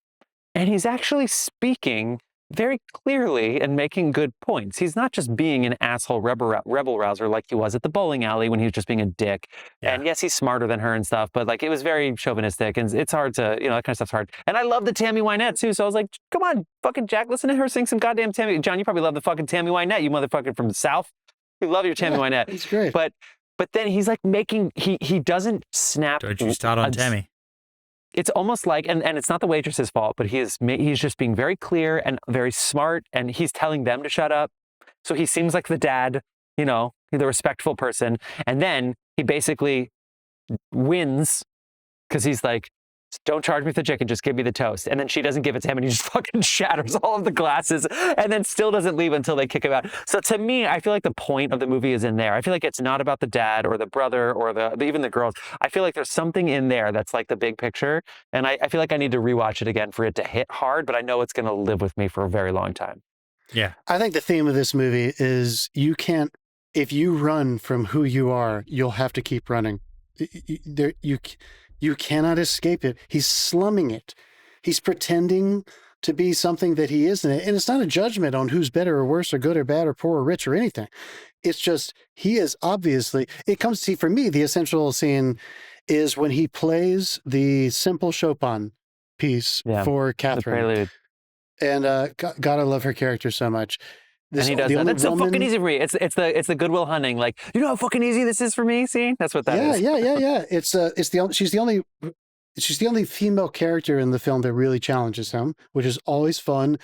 and he's actually speaking very clearly and making good points. He's not just being an asshole rebel rouser like he was at the bowling alley when he was just being a dick. Yeah. And yes, he's smarter than her and stuff, but like it was very chauvinistic and it's hard to, that kind of stuff's hard. And I love the Tammy Wynette too. So I was like, come on, fucking Jack, listen to her sing some goddamn Tammy. John, you probably love the fucking Tammy Wynette, you motherfucker from the South. You love your Tammy Wynette. It's great. But then he's like he doesn't snap. Don't you start on Tammy. It's almost like, and it's not the waitress's fault, but he's just being very clear and very smart, and he's telling them to shut up. So he seems like the dad, the respectful person. And then he basically wins because he's like, don't charge me for the chicken, just give me the toast. And then she doesn't give it to him and he just fucking shatters all of the glasses and then still doesn't leave until they kick him out. So to me, I feel like the point of the movie is in there. I feel like it's not about the dad or the brother or even the girls. I feel like there's something in there that's like the big picture. And I feel like I need to rewatch it again for it to hit hard, but I know it's going to live with me for a very long time. Yeah. I think the theme of this movie is if you run from who you are, you'll have to keep running. You cannot escape it. He's slumming it. He's pretending to be something that he isn't. And it's not a judgment on who's better or worse or good or bad or poor or rich or anything. It's just, he is obviously, for me, the essential scene is when he plays the simple Chopin piece for Catherine. And God, I love her character so much. And he does that. That's so fucking easy for me. It's the Goodwill Hunting. Like, you know how fucking easy this is for me. See, that's what that is. Yeah. She's the only female character in the film that really challenges him, which is always fun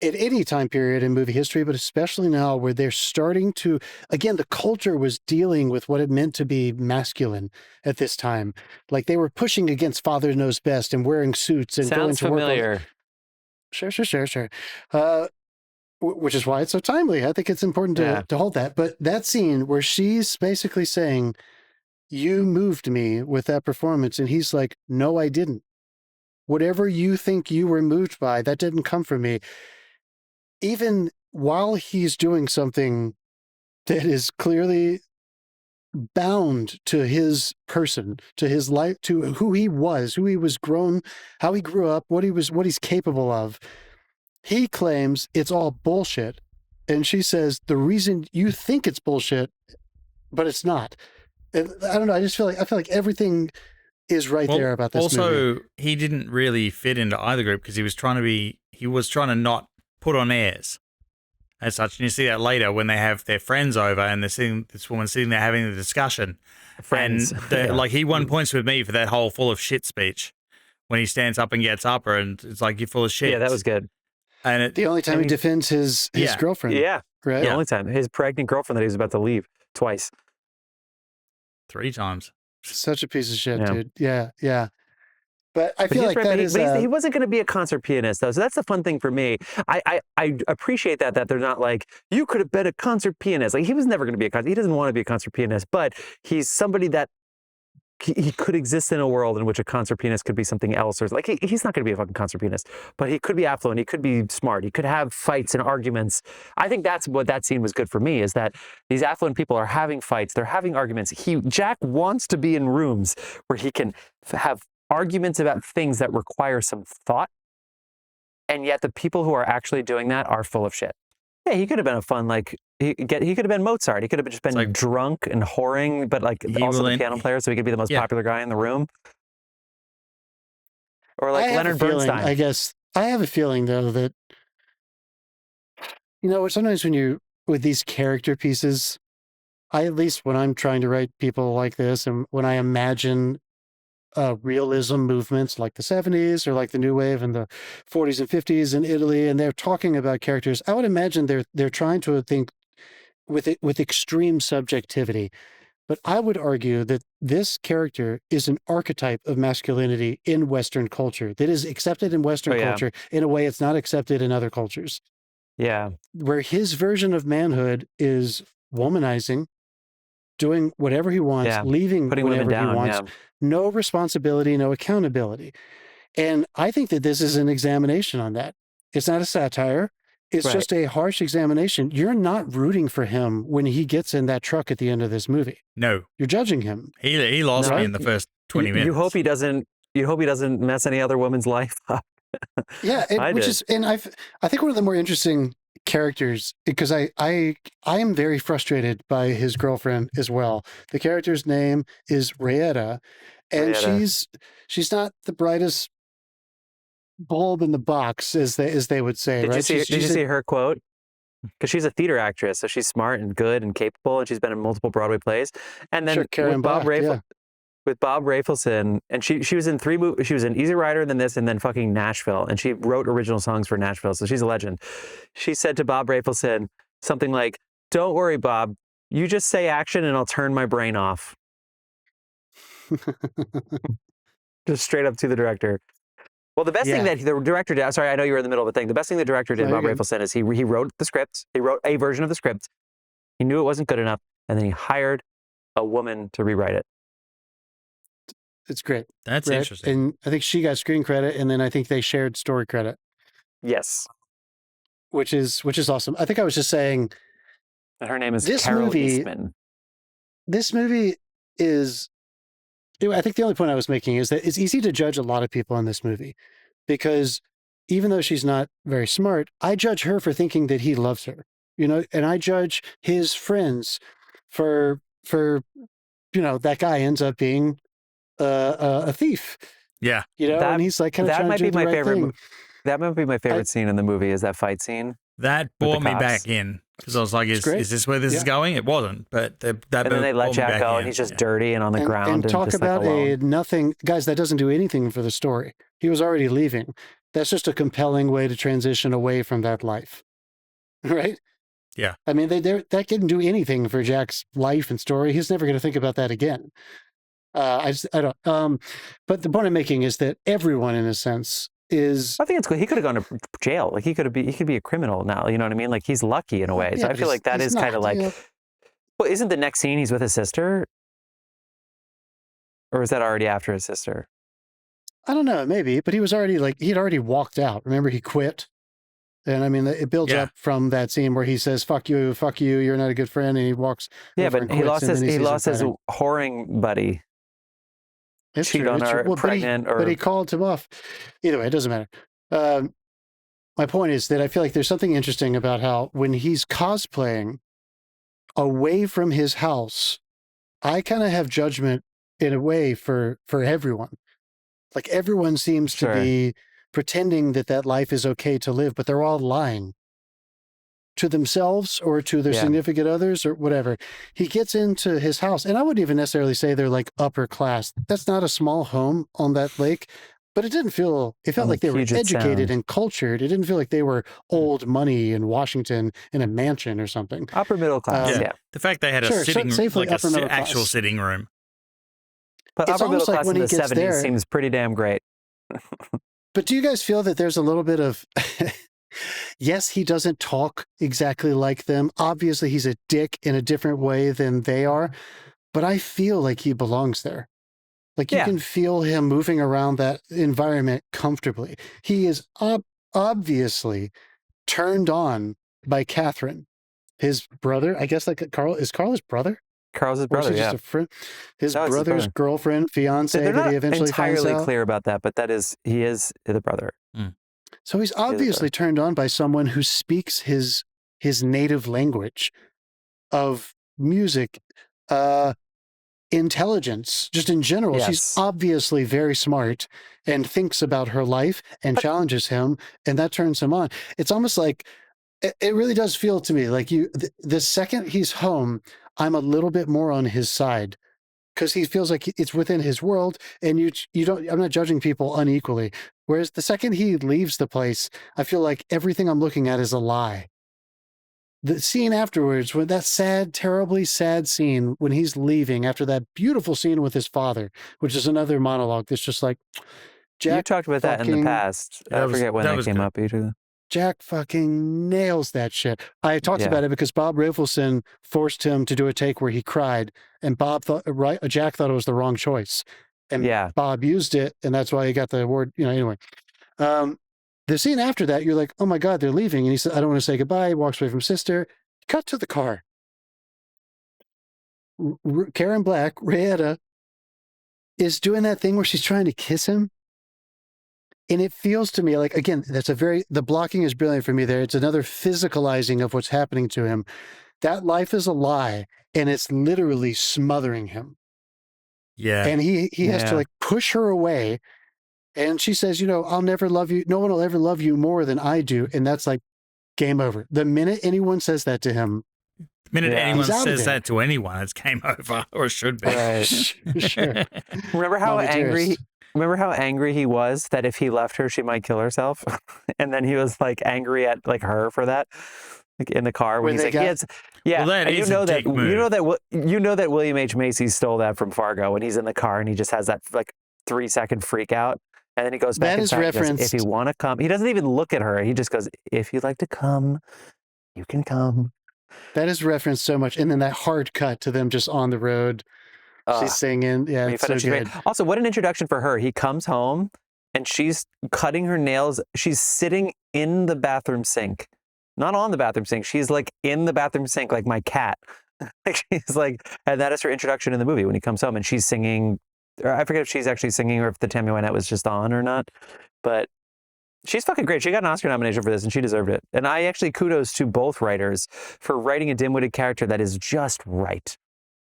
at any time period in movie history, but especially now where they're starting to. Again, the culture was dealing with what it meant to be masculine at this time. Like they were pushing against father knows best and wearing suits and going to familiar. Work. Sure. Which is why it's so timely. I think it's important to hold that. But that scene where she's basically saying, you moved me with that performance. And he's like, no, I didn't. Whatever you think you were moved by, that didn't come from me. Even while he's doing something that is clearly bound to his person, to his life, to who he was grown, how he grew up, what he's capable of. He claims it's all bullshit. And she says, the reason you think it's bullshit, but it's not. And I don't know. I feel like everything is right there about this movie. Also, he didn't really fit into either group because he was trying to not put on airs as such. And you see that later when they have their friends over and they're seeing this woman sitting there having the discussion. Friends. And like he won points with me for that whole full of shit speech when he stands up and gets up and it's like, you're full of shit. Yeah, that was good. And the only time he defends his girlfriend. Yeah. Right? The only time. His pregnant girlfriend that he was about to leave twice. 3 times. Such a piece of shit, dude. Yeah. But I feel like he wasn't going to be a concert pianist, though. So that's the fun thing for me. I appreciate that they're not like, you could have been a concert pianist. Like, he was never going to be he doesn't want to be a concert pianist, but he's somebody that he could exist in a world in which a concert pianist could be something else. Or like, he's not going to be a fucking concert pianist, but he could be affluent. He could be smart. He could have fights and arguments. I think that's what that scene was good for me, is that these affluent people are having fights. They're having arguments. Jack wants to be in rooms where he can have arguments about things that require some thought. And yet the people who are actually doing that are full of shit. Yeah, he could have been a fun, he could have been Mozart. He could have just been drunk and whoring, but also the piano player, so he could be the most popular guy in the room. Or Leonard Bernstein. I guess I have a feeling though that sometimes with these character pieces, at least when I'm trying to write people like this, and when I imagine realism movements like the 70s or like the New Wave in the 40s and 50s in Italy, and they're talking about characters, I would imagine they're trying to think with extreme subjectivity. But I would argue that this character is an archetype of masculinity in Western culture that is accepted in Western culture in a way it's not accepted in other cultures. Yeah. Where his version of manhood is womanizing, doing whatever he wants, leaving putting women whenever down, he wants, no responsibility, no accountability. And I think that this is an examination on that. It's not a satire. It's just a harsh examination. You're not rooting for him when he gets in that truck at the end of this movie. No. You're judging him. He lost me in the first 20 minutes. You hope he doesn't mess any other woman's life up. Yeah, I think one of the more interesting characters, because I am very frustrated by his girlfriend as well. The character's name is Rayetta, and she's not the brightest bulb in the box, as they would say. Did you see her quote? Because she's a theater actress, so she's smart and good and capable, and she's been in multiple Broadway plays. And then with Bob Rafelson, and she was in 3 movies. She was in Easy Rider, then this, and then fucking Nashville. And she wrote original songs for Nashville, so she's a legend. She said to Bob Rafelson something like, "Don't worry, Bob. You just say action, and I'll turn my brain off." Just straight up to the director. Well, the best thing that the director did, sorry, I know you were in the middle of a thing. The best thing the director did, Bob Rafelson, is he wrote the script. He wrote a version of the script. He knew it wasn't good enough, and then he hired a woman to rewrite it. It's great. That's interesting. And I think she got screen credit, and then I think they shared story credit. Yes. Which is awesome. I think I was just saying. And her name is Carole Eastman. This movie is. I think the only point I was making is that it's easy to judge a lot of people in this movie, because even though she's not very smart, I judge her for thinking that he loves her, and I judge his friends for that guy ends up being a thief. Yeah. And he's like kind of trying to do the right thing. That might be my favorite scene in the movie, is that fight scene. That brought me back in, because I was like, is this where this is going? It wasn't, but and then they let Jack go, and he's just dirty and on the ground. And talk just about nothing. Guys, that doesn't do anything for the story. He was already leaving. That's just a compelling way to transition away from that life. Right? Yeah. I mean, that didn't do anything for Jack's life and story. He's never going to think about that again. I don't. But the point I'm making is that everyone, in a sense, I think it's cool. He could have gone to jail. Like he could be a criminal now. You know what I mean? Like he's lucky in a way. So I feel like that is kind of like. Well, isn't the next scene he's with his sister, or is that already after his sister? I don't know, maybe, but he was already he'd already walked out. Remember, he quit, and I mean, it builds up from that scene where he says, "Fuck you, you're not a good friend," and he walks. Yeah, but he lost his whoring buddy. It's true. But he called him off. Either way, it doesn't matter. My point is that I feel like there's something interesting about how when he's cosplaying away from his house, I kind of have judgment in a way for everyone. Like everyone seems to be pretending that life is okay to live, but they're all lying to themselves or to their significant others or whatever. He gets into his house, and I wouldn't even necessarily say they're like upper class. That's not a small home on that lake, but it felt like they were educated and cultured. It didn't feel like they were old money in Washington in a mansion or something. Upper middle class, The fact they had a sitting, like an actual sitting room. But it's upper middle class in the 70s seems pretty damn great. But do you guys feel that there's a little bit of... Yes, he doesn't talk exactly like them. Obviously, he's a dick in a different way than they are. But I feel like he belongs there. Like you can feel him moving around that environment comfortably. He is obviously turned on by Catherine, his brother. I guess Carole is his brother? Carl's his brother, just a friend? His brother's girlfriend, fiance that he eventually finds out. They're not entirely clear about that, but he is the brother. Mm. So he's obviously turned on by someone who speaks his native language of music, intelligence, just in general. Yes. She's obviously very smart and thinks about her life and challenges him, and that turns him on. It's almost like, it really does feel to me like the second he's home, I'm a little bit more on his side. Because he feels like it's within his world, and you don't. I'm not judging people unequally. Whereas the second he leaves the place, I feel like everything I'm looking at is a lie. The scene afterwards, when that sad, terribly sad scene when he's leaving after that beautiful scene with his father, which is another monologue that's just like, Jack. You talked about that in the past. I forget when that came up. Jack fucking nails that shit. I talked about it because Bob Rafelson forced him to do a take where he cried, and Jack thought it was the wrong choice, and Bob used it, and that's why he got the award. Anyway, the scene after that, you're like, oh my god, they're leaving, and he said, I don't want to say goodbye. He walks away from sister. Cut to the car. Karen Black, Rayetta, is doing that thing where she's trying to kiss him. And it feels to me like, again, the blocking is brilliant for me there. It's another physicalizing of what's happening to him. That life is a lie, and it's literally smothering him. Yeah. And he has to like push her away. And she says, I'll never love you. No one will ever love you more than I do. And that's like game over. The minute anyone says that to him, the minute anyone says that to anyone, it's game over, or it should be. Right. Sure. Remember how angry he was that if he left her, she might kill herself? And then he was like angry at like her for that, like in the car when he's like, yeah. Well, that and is you know that William H. Macy stole that from Fargo, and he's in the car and he just has that like 3-second freak out. And then he goes back inside and goes, if you want to come, he doesn't even look at her. He just goes, if you'd like to come, you can come. That is referenced so much. And then that hard cut to them just on the road. She's singing. Yeah, it's so good. Also, what an introduction for her. He comes home and she's cutting her nails. She's sitting in the bathroom sink. Not on the bathroom sink. She's like in the bathroom sink like my cat. She's like, and that is her introduction in the movie when he comes home and she's singing. Or I forget if she's actually singing or if the Tammy Wynette was just on or not. But she's fucking great. She got an Oscar nomination for this and she deserved it. And I actually kudos to both writers for writing a dim-witted character that is just right.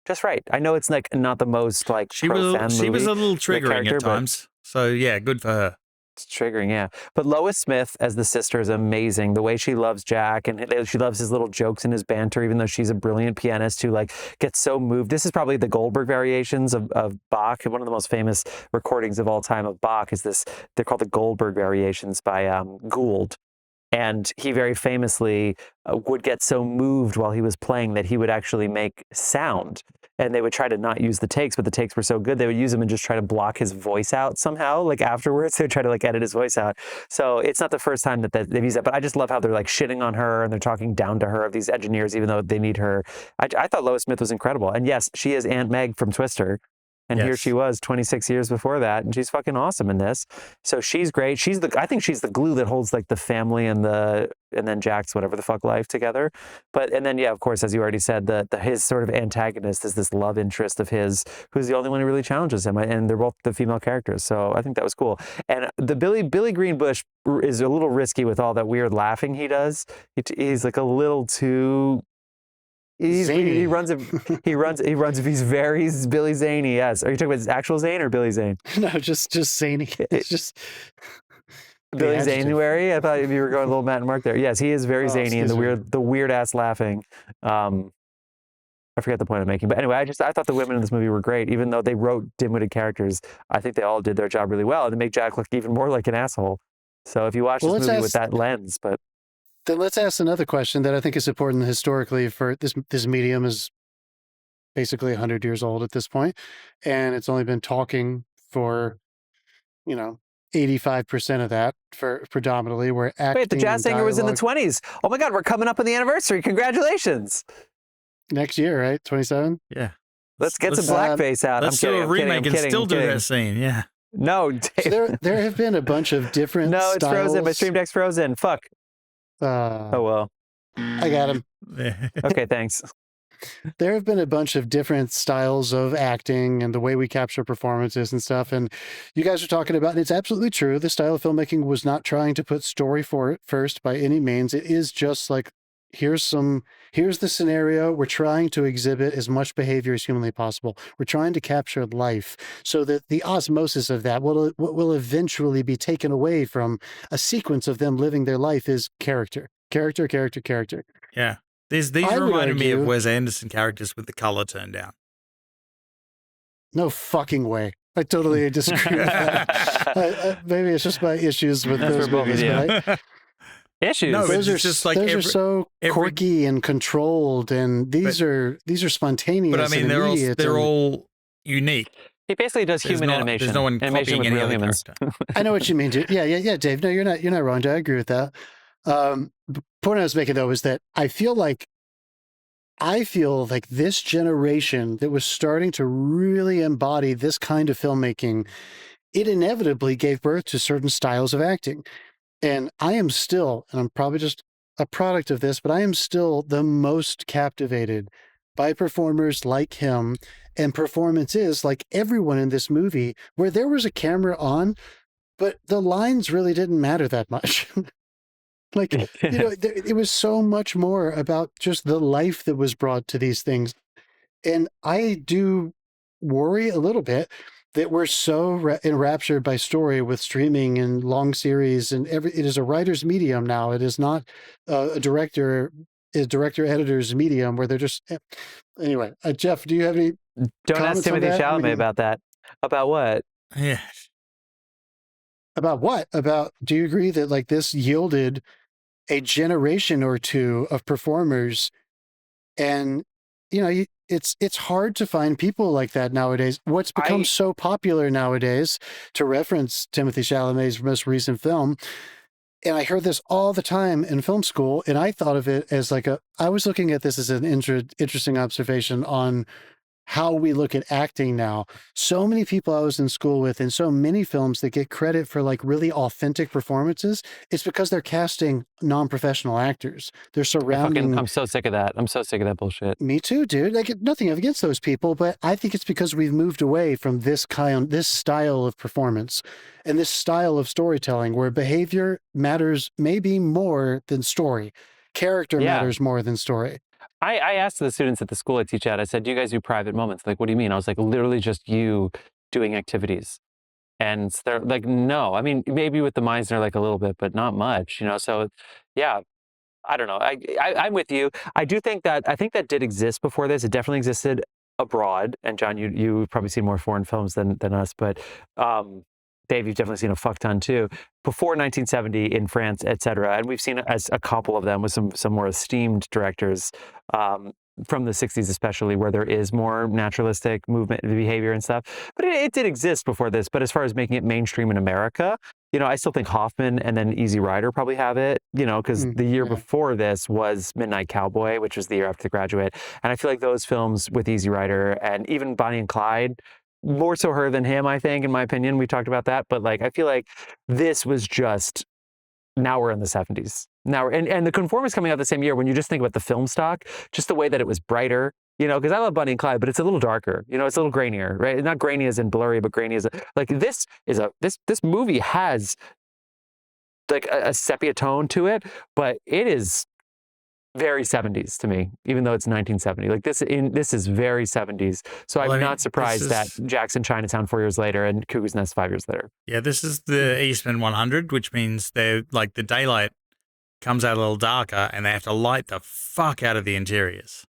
Just right. I know it's like not the most like she was a little triggering at times. So yeah, good for her. It's triggering, yeah. But Lois Smith as the sister is amazing. The way she loves Jack and she loves his little jokes and his banter, even though she's a brilliant pianist who like gets so moved. This is probably the Goldberg variations of Bach. One of the most famous recordings of all time of Bach is this. They're called the Goldberg variations by Gould. And he very famously would get so moved while he was playing that he would actually make sound. And they would try to not use the takes, but the takes were so good, they would use them and just try to block his voice out somehow. Like afterwards, they would try to like edit his voice out. So it's not the first time that they've used that, but I just love how they're like shitting on her and they're talking down to her of these engineers, even though they need her. I thought Lois Smith was incredible. And yes, she is Aunt Meg from Twister. And here she was 26 years before that. And she's fucking awesome in this. So she's great. I think she's the glue that holds like the family and then Jack's whatever the fuck life together. And then, yeah, of course, as you already said, his sort of antagonist is this love interest of his, who's the only one who really challenges him. And they're both the female characters. So I think that was cool. And the Billy Greenbush is a little risky with all that weird laughing he does. He's like a little too... He's very Billy Zany, yes. Are you talking about his actual Zane or Billy Zane? No, just Zany. It's just Billy Zanuary. I thought you were going a little Matt and Mark there. Yes, he is very zany and the weird ass laughing. I forget the point I'm making, but anyway, I thought the women in this movie were great, even though they wrote dim-witted characters. I think they all did their job really well, and they make Jack look even more like an asshole. So if you watch this movie with that lens, Then let's ask another question that I think is important historically for this medium is basically 100 years old at this point, and it's only been talking for, 85% of that for predominantly. Where acting. Wait, the jazz singer was in the 20s. Oh my God, we're coming up on the anniversary. Congratulations. Next year, right? 27? Yeah. Let's get some blackface out. Let's do a remake and still do that scene. Yeah. No, so there have been a bunch of different No, it's styles. frozen. My stream deck's frozen. Fuck. Oh, well. I got him. Okay, thanks. There have been a bunch of different styles of acting and the way we capture performances and stuff. And you guys are talking about, and it's absolutely true, the style of filmmaking was not trying to put story first by any means. It is just like, here's the scenario. We're trying to exhibit as much behavior as humanly possible. We're trying to capture life so that the osmosis of that will eventually be taken away from a sequence of them living their life is character. Yeah. These reminded me of Wes Anderson characters with the color turned down. No fucking way. I totally disagree with that. Maybe it's just my issues with those movies. Issues. No, those are so quirky and controlled, and these are spontaneous. But I mean, they're all unique. He basically does human animation. There's no one animation copying with any real other humans. character. I know what you mean, dude. Yeah, Dave. No, you're not wrong. I agree with that. Point I was making though is that I feel like this generation that was starting to really embody this kind of filmmaking, it inevitably gave birth to certain styles of acting. And I am still, and I'm probably just a product of this, but I am still the most captivated by performers like him and performances like everyone in this movie, where there was a camera on, but the lines really didn't matter that much. Like, it was so much more about just the life that was brought to these things. And I do worry a little bit that we're so enraptured by story with streaming and long series and it is a writer's medium now. It is not a director editor's medium where they're just anyway. Jeff, do you have any? Don't ask Timothy Chalamet about that. About what? Yeah. About what? About, do you agree that like this yielded a generation or two of performers, and it's hard to find people like that nowadays. What's become so popular nowadays, to reference Timothy Chalamet's most recent film, and I heard this all the time in film school, and I thought of it as like I was looking at this as an interesting observation on how we look at acting now. So many people I was in school with in so many films that get credit for like really authentic performances, it's because they're casting non-professional actors. They're surrounding... I'm so sick of that. I'm so sick of that bullshit. Me too, dude. Like, nothing against those people, but I think it's because we've moved away from this style of performance and this style of storytelling where behavior matters maybe more than story. Character matters more than story. I asked the students at the school I teach at, I said, do you guys do private moments? Like, what do you mean? I was like, literally just you doing activities. And they're like, no. I mean, maybe with the Meisner, like a little bit, but not much, So, yeah, I don't know. I'm with you. I think that did exist before this. It definitely existed abroad. And John, you've probably seen more foreign films than us, but Dave, you've definitely seen a fuck ton too. Before 1970 in France, et cetera. And we've seen a couple of them with some more esteemed directors from the 60s especially, where there is more naturalistic movement behavior and stuff. But it did exist before this. But as far as making it mainstream in America, I still think Hoffman and then Easy Rider probably have it, because the year before this was Midnight Cowboy, which was the year after The Graduate. And I feel like those films with Easy Rider and even Bonnie and Clyde, more so her than him, I think, in my opinion. We talked about that. But like, I feel like this was just, now we're in the 70s. Now, and the Conformist coming out the same year, when you just think about the film stock, just the way that it was brighter, because I love Bonnie and Clyde, but it's a little darker, it's a little grainier, right? Not grainy as in blurry, but grainy as like this movie has like a sepia tone to it, but it is very 70s to me, even though it's 1970. Like this is very 70s. So I'm not surprised that Jackson Chinatown 4 years later and Cuckoo's Nest 5 years later. Yeah, this is the Eastman 100, which means they're like the daylight comes out a little darker and they have to light the fuck out of the interiors.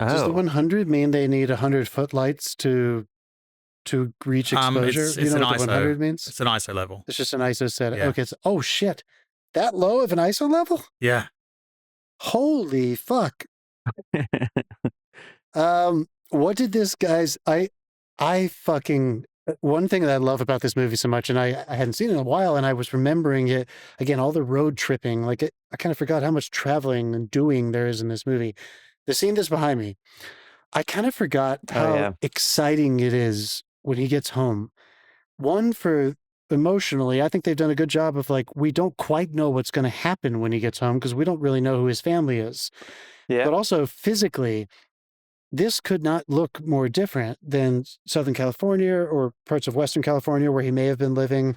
Oh. Does the 100 mean they need 100 footlights to reach exposure? It's you know an what ISO. the 100 means? It's an ISO level. It's just an ISO set. Yeah. Okay. Oh shit. That low of an ISO level? Yeah. Holy fuck. What did this guy's I fucking, one thing that I love about this movie so much, and I hadn't seen it in a while, and I was remembering it again, all the road tripping, like I kind of forgot how much traveling and doing there is in this movie. The scene that's behind me, I kind of forgot how exciting it is when he gets home. One, for emotionally, I think they've done a good job of like, we don't quite know what's going to happen when he gets home because we don't really know who his family is. Yeah. But also physically, this could not look more different than Southern California or parts of Western California where he may have been living,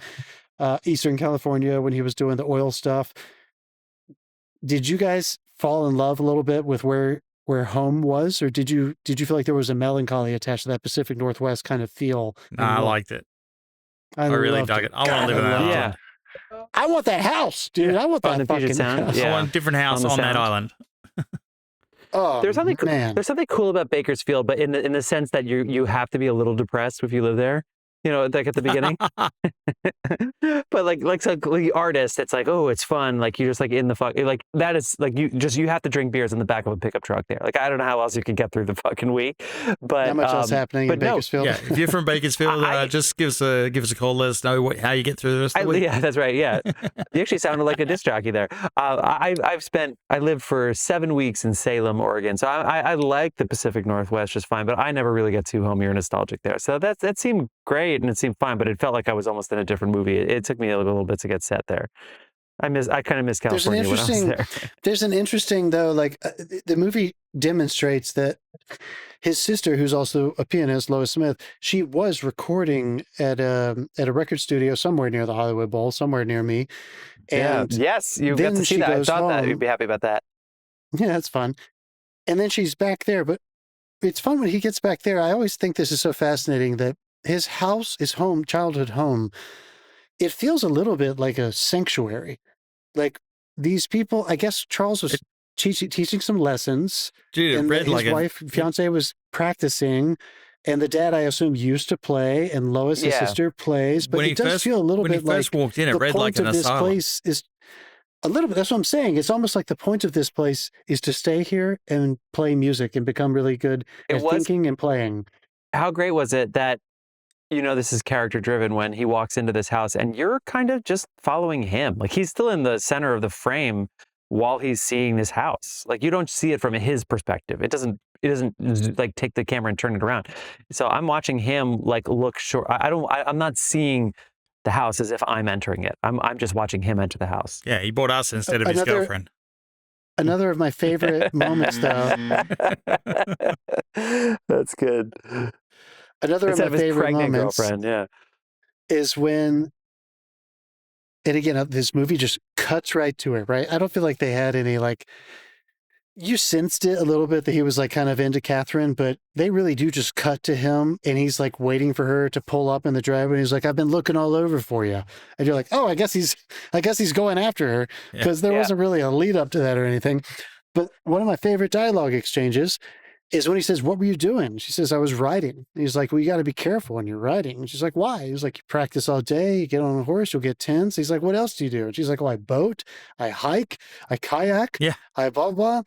Eastern California when he was doing the oil stuff. Did you guys fall in love a little bit with where home was, or did you feel like there was a melancholy attached to that Pacific Northwest kind of feel? No, I liked it. I really dug it. I want to live in that island. I want that house, dude. I want that fucking house. I want a different house on that island. Oh, there's something cool about Bakersfield, but in the sense that you have to be a little depressed if you live there. You know, like at the beginning. But like so the artist, it's like, oh, it's fun. Like you're just like in the fuck, like that is like you have to drink beers in the back of a pickup truck there. Like I don't know how else you can get through the fucking week. But not much else happening in Bakersfield. Yeah, if you're from Bakersfield, just give us a call. Let us know how you get through the rest of the week. Yeah, that's right. Yeah, you actually sounded like a disc jockey there. I lived for 7 weeks in Salem, Oregon, so I like the Pacific Northwest just fine. But I never really get too homey or nostalgic there. So that seemed great and it seemed fine, but it felt like I was almost in a different movie. It took me a little bit to get set there. I kind of miss California when I was there. There's an interesting though, like the movie demonstrates that his sister, who's also a pianist, Lois Smith, she was recording at a record studio somewhere near the Hollywood Bowl, somewhere near me. And yes, you got to see that. I thought that you'd be happy about that. Yeah, that's fun. And then she's back there, but it's fun when he gets back there. I always think this is so fascinating that his house, his home, childhood home, it feels a little bit like a sanctuary. Like these people, I guess Charles was teaching some lessons. Dude, and read his wife, fiance, was practicing. And the dad, I assume, used to play, and Lois, his sister, plays. But it does feel a little bit like when he first walked in, it read like an asylum. The point of this place is a little bit. That's what I'm saying. It's almost like the point of this place is to stay here and play music and become really good at thinking and playing. How great was it that, you know, this is character driven when he walks into this house and you're kind of just following him. Like he's still in the center of the frame while he's seeing this house. Like you don't see it from his perspective. It doesn't like take the camera and turn it around. So I'm watching him like look short. I'm not seeing the house as if I'm entering it. I'm just watching him enter the house. Yeah, he bought us instead of his girlfriend. Another of my favorite moments, though. That's good. Another instead of my favorite moments girlfriend, is when, and again, this movie just cuts right to it, right? I don't feel like they had any, like, you sensed it a little bit that he was like kind of into Catherine, but they really do just cut to him and he's like waiting for her to pull up in the driveway. And he's like, I've been looking all over for you. And you're like, oh, I guess he's going after her because there wasn't really a lead up to that or anything. But one of my favorite dialogue exchanges is when he says, what were you doing? She says, I was riding. And he's like, well, you got to be careful when you're riding. And she's like, why? He's like, you practice all day, you get on a horse, you'll get tense. He's like, what else do you do? And she's like, well, I boat, I hike, I kayak, I blah, blah.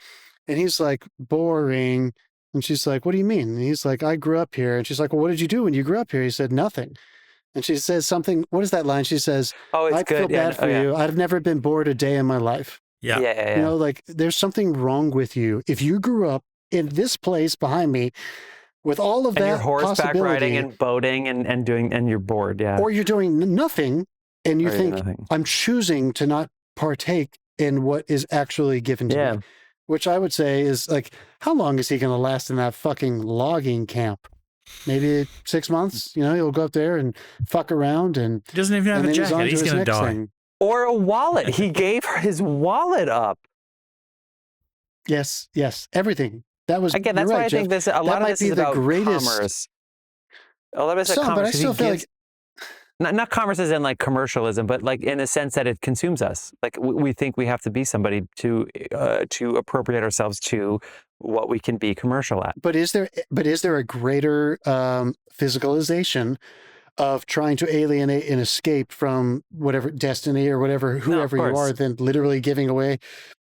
And he's like, boring. And she's like, what do you mean? And he's like, I grew up here. And she's like, well, what did you do when you grew up here? He said, nothing. And she says something, what is that line? She says, I feel bad for you. I've never been bored a day in my life. Yeah. You know, like there's something wrong with you. If you grew up in this place behind me with all of that you're horseback riding and boating and you're bored, or you're doing nothing and you think I'm choosing to not partake in what is actually given to me, which I would say is like, how long is he going to last in that fucking logging camp? Maybe 6 months, you know, he'll go up there and fuck around and he doesn't even have a jacket. He's going to die. Thing. Or a wallet. He gave her his wallet up. Yes. Everything. That was again. That's why I think this. A lot of this is about commerce. A lot of it's about commerce. But I still feel like not commerce as in like commercialism, but like in a sense that it consumes us. Like we think we have to be somebody to appropriate ourselves to what we can be commercial at. But is there a greater physicalization of trying to alienate and escape from whatever destiny or whatever whoever you are than literally giving away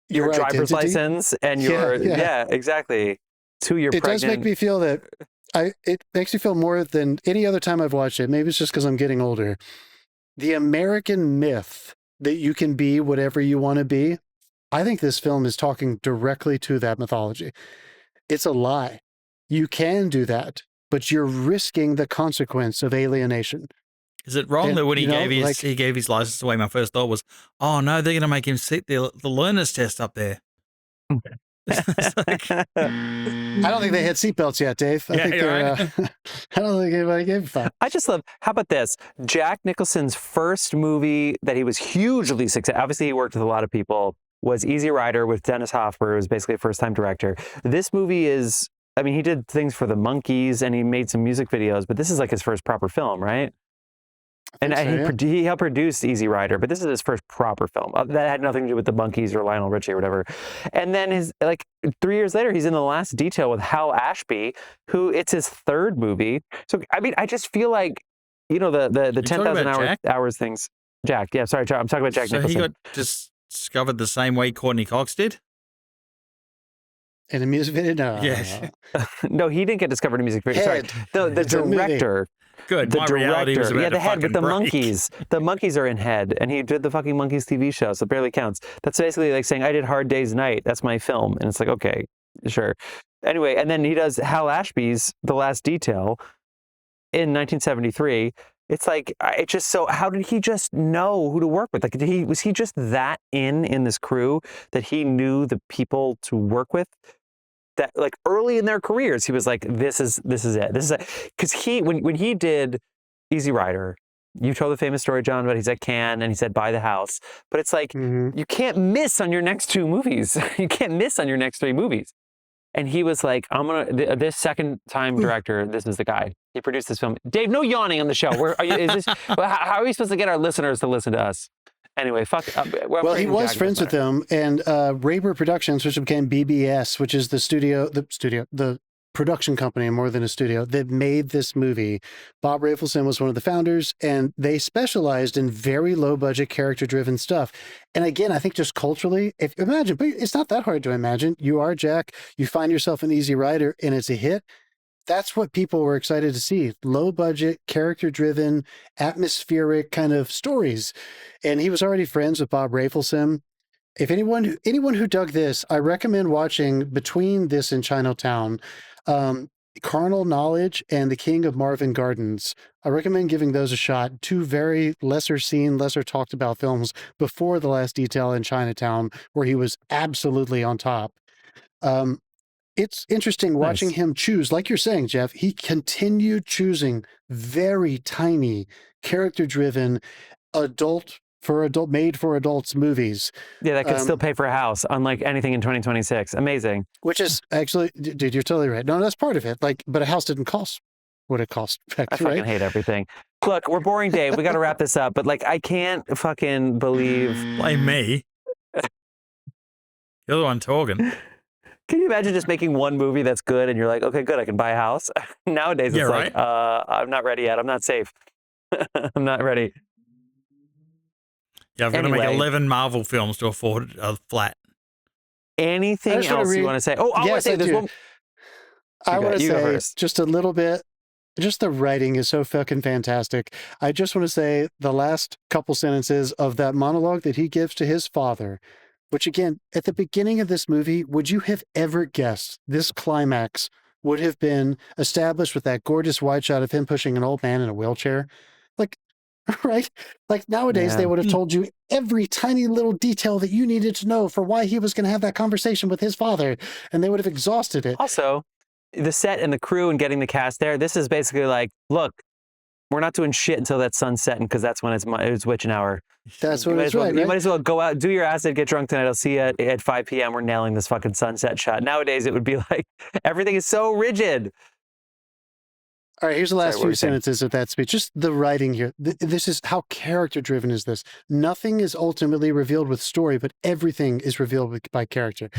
your driver's license and your exactly to your pregnant. It does make me feel that it makes me feel more than any other time I've watched it. Maybe it's just because I'm getting older. The American myth that you can be whatever you want to be. I think this film is talking directly to that mythology. It's a lie. You can do that, but you're risking the consequence of alienation. Is it wrong that when he gave his license away, my first thought was, oh no, they're going to make him sit the learner's test up there. I don't think they had seatbelts yet, Dave. I don't think anybody gave a fuck. I just love, how about this? Jack Nicholson's first movie that he was hugely successful, obviously he worked with a lot of people, was Easy Rider with Dennis Hopper, who was basically a first-time director. This movie is, I mean, he did things for the Monkees and he made some music videos, but this is like his first proper film, right? And he helped produce Easy Rider, but this is his first proper film. That had nothing to do with the Monkees or Lionel Richie or whatever. And then 3 years later, he's in The Last Detail with Hal Ashby, who it's his third movie. So, I mean, I just feel like the You talking 10,000 about Jack? hours things. Jack, yeah, sorry, I'm talking about Jack So Nicholson. he got discovered the same way Courtney Cox did? In a music video? No. Yes. No, he didn't get discovered in music video. Sorry, Head. the It's a movie. director. Good. The My reality was director, about yeah, to the head with fucking the break. monkeys. The monkeys are in Head, and he did the fucking Monkeys TV show, so it barely counts. That's basically like saying, I did Hard Day's Night. That's my film. And it's like, okay, sure. Anyway, and then he does Hal Ashby's The Last Detail in 1973. It's like, it just so, how did he just know who to work with? Like, was he just that in this crew that he knew the people to work with? That like early in their careers, he was like, this is it. Because when he did Easy Rider, you told the famous story, John, but he's at Cannes and he said, buy the house. But it's like, you can't miss on your next two movies. You can't miss on your next three movies. And he was like, this second time director, this is the guy. He produced this film. Dave, no yawning on the show. How are we supposed to get our listeners to listen to us? Anyway, fuck. Well, he was friends with them, and Raber Productions, which became BBS, which is the production company more than a studio that made this movie. Bob Rafelson was one of the founders, and they specialized in very low budget, character driven stuff. And again, I think just culturally, but it's not that hard to imagine. You are Jack, you find yourself an Easy Rider, and it's a hit. That's what people were excited to see. Low budget, character driven, atmospheric kind of stories. And he was already friends with Bob Rafelson. If anyone who dug this, I recommend watching between this and Chinatown, Carnal Knowledge and The King of Marvin Gardens. I recommend giving those a shot. Two very lesser seen, lesser talked about films before The Last Detail in Chinatown, where he was absolutely on top. It's interesting watching him choose, like you're saying, Jeff, he continued choosing very tiny, character-driven, made for adults movies. Yeah, that could still pay for a house, unlike anything in 2026. Amazing. Which is actually, dude, you're totally right. No, that's part of it. But a house didn't cost what it cost. I fucking hate everything. Look, we're boring, Dave. We got to wrap this up. But I can't fucking believe. Blame me. You're the one talking. Can you imagine just making one movie that's good and you're like, okay, good, I can buy a house? Nowadays, it's like, I'm not ready yet. I'm not safe. I'm not ready. Yeah, I've got to make 11 Marvel films to afford a flat. Anything else you want to say? Oh, I want to say there's one. I want to say just a little bit. Just the writing is so fucking fantastic. I just want to say the last couple sentences of that monologue that he gives to his father, which again, at the beginning of this movie, would you have ever guessed this climax would have been established with that gorgeous wide shot of him pushing an old man in a wheelchair? Right? Like nowadays, they would have told you every tiny little detail that you needed to know for why he was going to have that conversation with his father, and they would have exhausted it. Also, the set and the crew and getting the cast there, this is basically like, look, we're not doing shit until that sun's setting because that's when it's witching hour. That's what it's right. You might as well go out, do your acid, get drunk tonight. I'll see you at 5 p.m. We're nailing this fucking sunset shot. Nowadays, it would be like, everything is so rigid. All right, here's the last few sentences of that speech. Just the writing here. This is how character-driven is this. Nothing is ultimately revealed with story, but everything is revealed by character.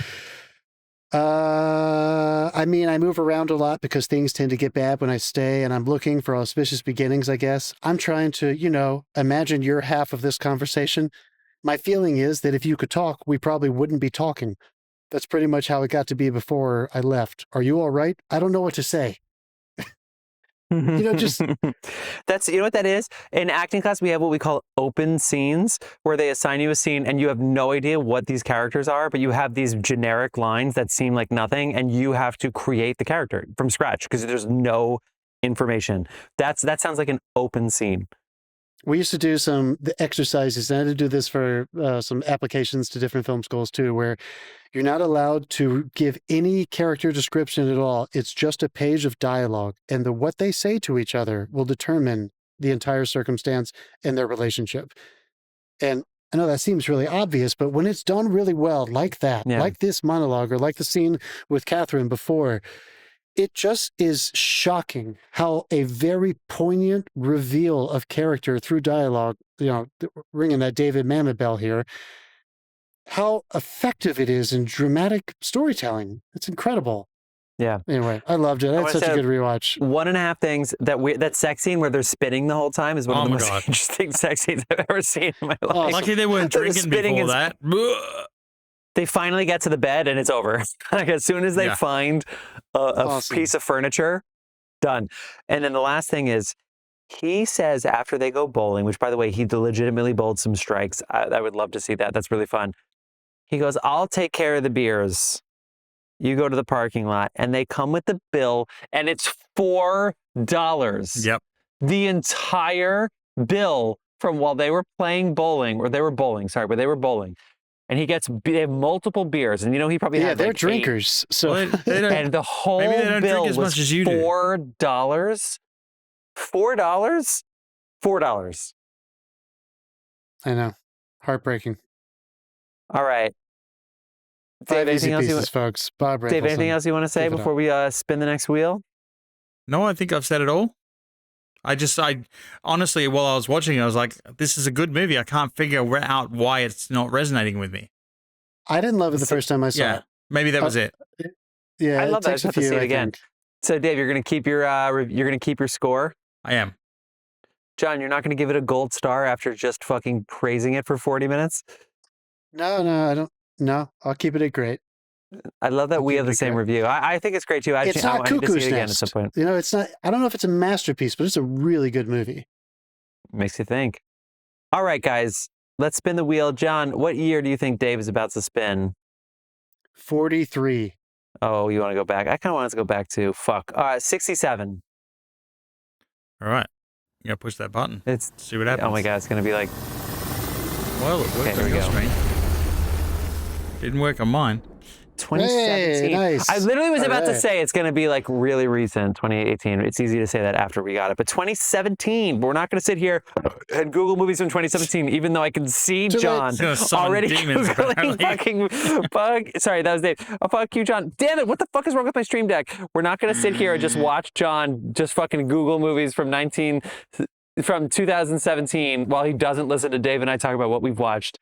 I move around a lot because things tend to get bad when I stay, and I'm looking for auspicious beginnings, I guess. I'm trying to, imagine your half of this conversation. My feeling is that if you could talk, we probably wouldn't be talking. That's pretty much how it got to be before I left. Are you all right? I don't know what to say. That's, what that is? In acting class, we have what we call open scenes, where they assign you a scene and you have no idea what these characters are, but you have these generic lines that seem like nothing, and you have to create the character from scratch because there's no information. That sounds like an open scene. We used to do the exercises, and I had to do this for some applications to different film schools too, where you're not allowed to give any character description at all. It's just a page of dialogue, and what they say to each other will determine the entire circumstance and their relationship. And I know that seems really obvious, but when it's done really well, like that, like this monologue, or like the scene with Catherine before, it just is shocking how a very poignant reveal of character through dialogue, ringing that David Mamet bell here, how effective it is in dramatic storytelling. It's incredible. Yeah. Anyway, I loved it. That's such a good rewatch. 1.5 things that sex scene where they're spinning the whole time is one of the most God. interesting sex scenes I've ever seen in my life. Lucky they weren't drinking before that. They finally get to the bed and it's over. Like as soon as they find a piece of furniture, done. And then the last thing is, he says after they go bowling, which by the way, he legitimately bowled some strikes. I would love to see that. That's really fun. He goes, I'll take care of the beers. You go to the parking lot, and they come with the bill, and it's $4. Yep. The entire bill from while they were playing bowling, or they were bowling, sorry, but they were bowling. And they have multiple beers, and you know he probably had they're like drinkers. 8. So they and the whole bill was much as you do. $4. $4? $4. I know, heartbreaking. All right. Dave, Five easy pieces, folks. Bob Rafelson. Dave, anything else you want to say before we spin the next wheel? No, I think I've said it all. I honestly, while I was watching, I was like, this is a good movie. I can't figure out why it's not resonating with me. I didn't love it the first time I saw it. Maybe that was it. Yeah, I love that. I takes a have to few, see it I again. think. So, Dave, you're going to keep your score. I am. John, you're not going to give it a gold star after just fucking praising it for 40 minutes? No, I don't. No, I'll keep it at great. I love that we have the same review. I think it's great too. It's not I need to see Cuckoo's it again at Nest. some point. You know, it's not. I don't know if it's a masterpiece, but it's a really good movie. Makes you think. All right, guys, let's spin the wheel. John, what year do you think Dave is about to spin? 43. Oh, you want to go back? I kind of want us to go back to 67. All right. You gotta push that button. See what happens. Oh my God, it's gonna be like. Well, it worked on your screen. Didn't work on mine. 2017. Hey, nice. I literally was about to say it's going to be like really recent, 2018. It's easy to say that after we got it. But 2017, we're not going to sit here and Google movies from 2017, even though I can see John already Googling sorry, that was Dave. Oh, fuck you, John. Damn it, what the fuck is wrong with my stream deck? We're not going to sit here and just watch John just fucking Google movies from 2017 while he doesn't listen to Dave and I talk about what we've watched.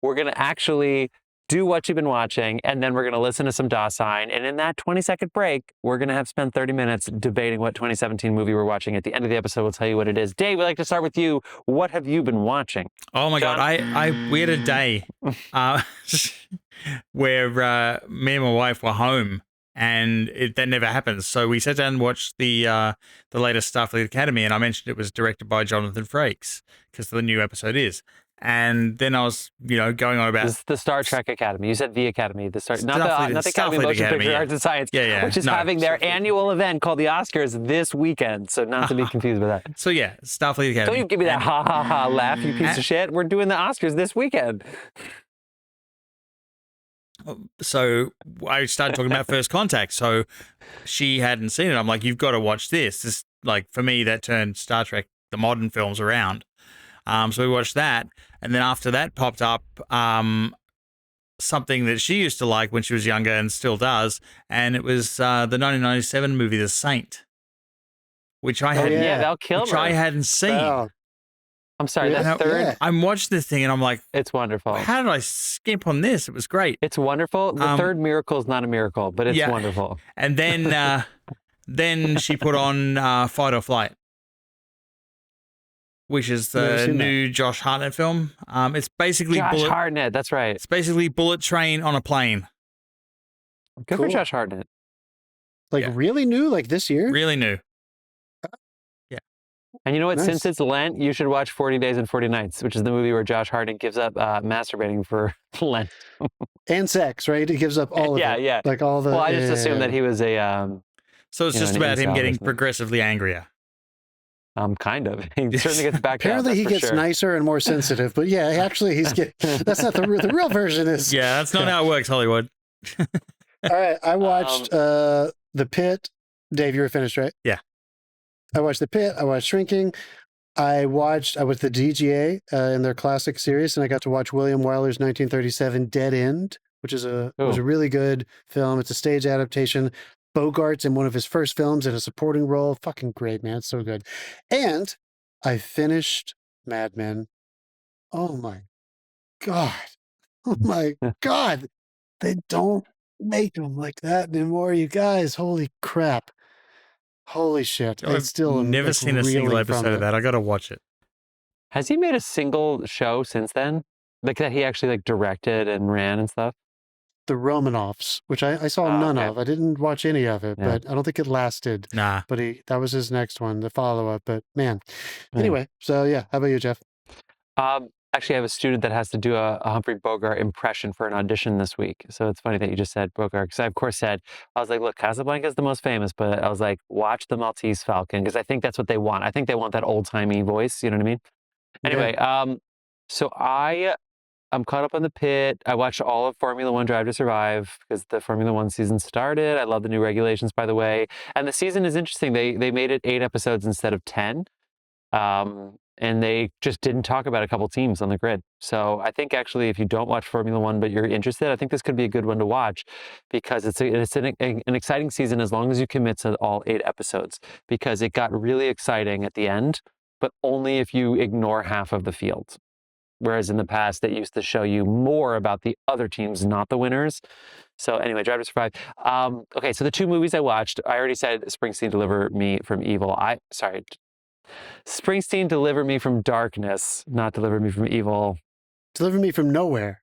We're going to actually do what you've been watching, and then we're going to listen to some Dasein. And in that 20-second break, we're going to have spent 30 minutes debating what 2017 movie we're watching. At the end of the episode, we'll tell you what it is. Dave, we'd like to start with you. What have you been watching? Oh my God, we had a day where me and my wife were home, and that never happens. So we sat down and watched the latest Starfleet Academy, and I mentioned it was directed by Jonathan Frakes because the new episode is. And then I was, going on about the Star Trek Academy. You said the Academy, not the Academy of Motion Picture Arts and Science, which is having their annual event called the Oscars this weekend. So not to be confused with that. So yeah, Starfleet Academy. Don't you give me that ha ha ha laugh, you piece of shit. We're doing the Oscars this weekend. So I started talking about First Contact. So she hadn't seen it. I'm like, you've got to watch this. This, like, for me, that turned Star Trek, the modern films, around. So we watched that. And then after that popped up something that she used to like when she was younger and still does. And it was the 1997 movie, The Saint, which I hadn't, Val Kilmer, which I hadn't seen. Wow. I'm sorry, that third. Yeah. I'm watching this thing and I'm like, it's wonderful. How did I skip on this? It was great. It's wonderful. The third miracle is not a miracle, but it's wonderful. And then, then she put on Fight or Flight, which is the new Josh Hartnett film. It's basically Josh Hartnett. That's right. It's basically Bullet Train on a plane. Good for Josh Hartnett. Like really new, like this year? Really new. And you know what? Nice. Since it's Lent, you should watch 40 Days and 40 Nights, which is the movie where Josh Hartnett gives up masturbating for Lent. And sex, right? He gives up all of it. Yeah. Like all the... Well, I just assumed that he was a... so it's just about him getting progressively angrier. Kind of. He certainly gets back Apparently he gets nicer and more sensitive, but yeah, actually he's that's not the real version is... Yeah, that's not how it works, Hollywood. All right, I watched The Pit. Dave, you were finished, right? Yeah. I watched The Pit. I watched Shrinking. I was the DGA in their classic series, and I got to watch William Wyler's 1937 Dead End, which is was a really good film. It's a stage adaptation. Bogart's in one of his first films in a supporting role. Fucking great, man. It's so good. And I finished Mad Men. Oh my God. Oh my God. They don't make them like that anymore, you guys. Holy crap. Holy shit. I I've still am never like, seen a single reeling from episode of it. that. I got to watch it. Has he made a single show since then? Like that he actually like directed and ran and stuff? The Romanovs, which I saw none okay. of. I didn't watch any of it, Yeah. but I don't think it lasted. Nah. But that was his next one, the follow-up. But man, anyway, so yeah, how about you, Jeff? Actually, I have a student that has to do a Humphrey Bogart impression for an audition this week. So it's funny that you just said Bogart, because I, of course, said, I was like, look, Casablanca is the most famous, but I was like, watch the Maltese Falcon, because I think that's what they want. I think they want that old-timey voice, you know what I mean? Anyway, so I'm caught up on the pit. I watched all of Formula One Drive to Survive because the Formula One season started. I love the new regulations, by the way. And the season is interesting. They made it 8 episodes instead of 10. And they just didn't talk about a couple teams on the grid. So I think actually, if you don't watch Formula One but you're interested, I think this could be a good one to watch because it's an exciting season as long as you commit to all 8 episodes, because it got really exciting at the end, but only if you ignore half of the field. Whereas in the past, they used to show you more about the other teams, not the winners. So anyway, Drive to Survive. Okay, so the 2 movies I watched, I already said Springsteen Deliver Me from Evil. Springsteen Deliver Me from Darkness, not Deliver Me from Evil. Deliver Me from Nowhere.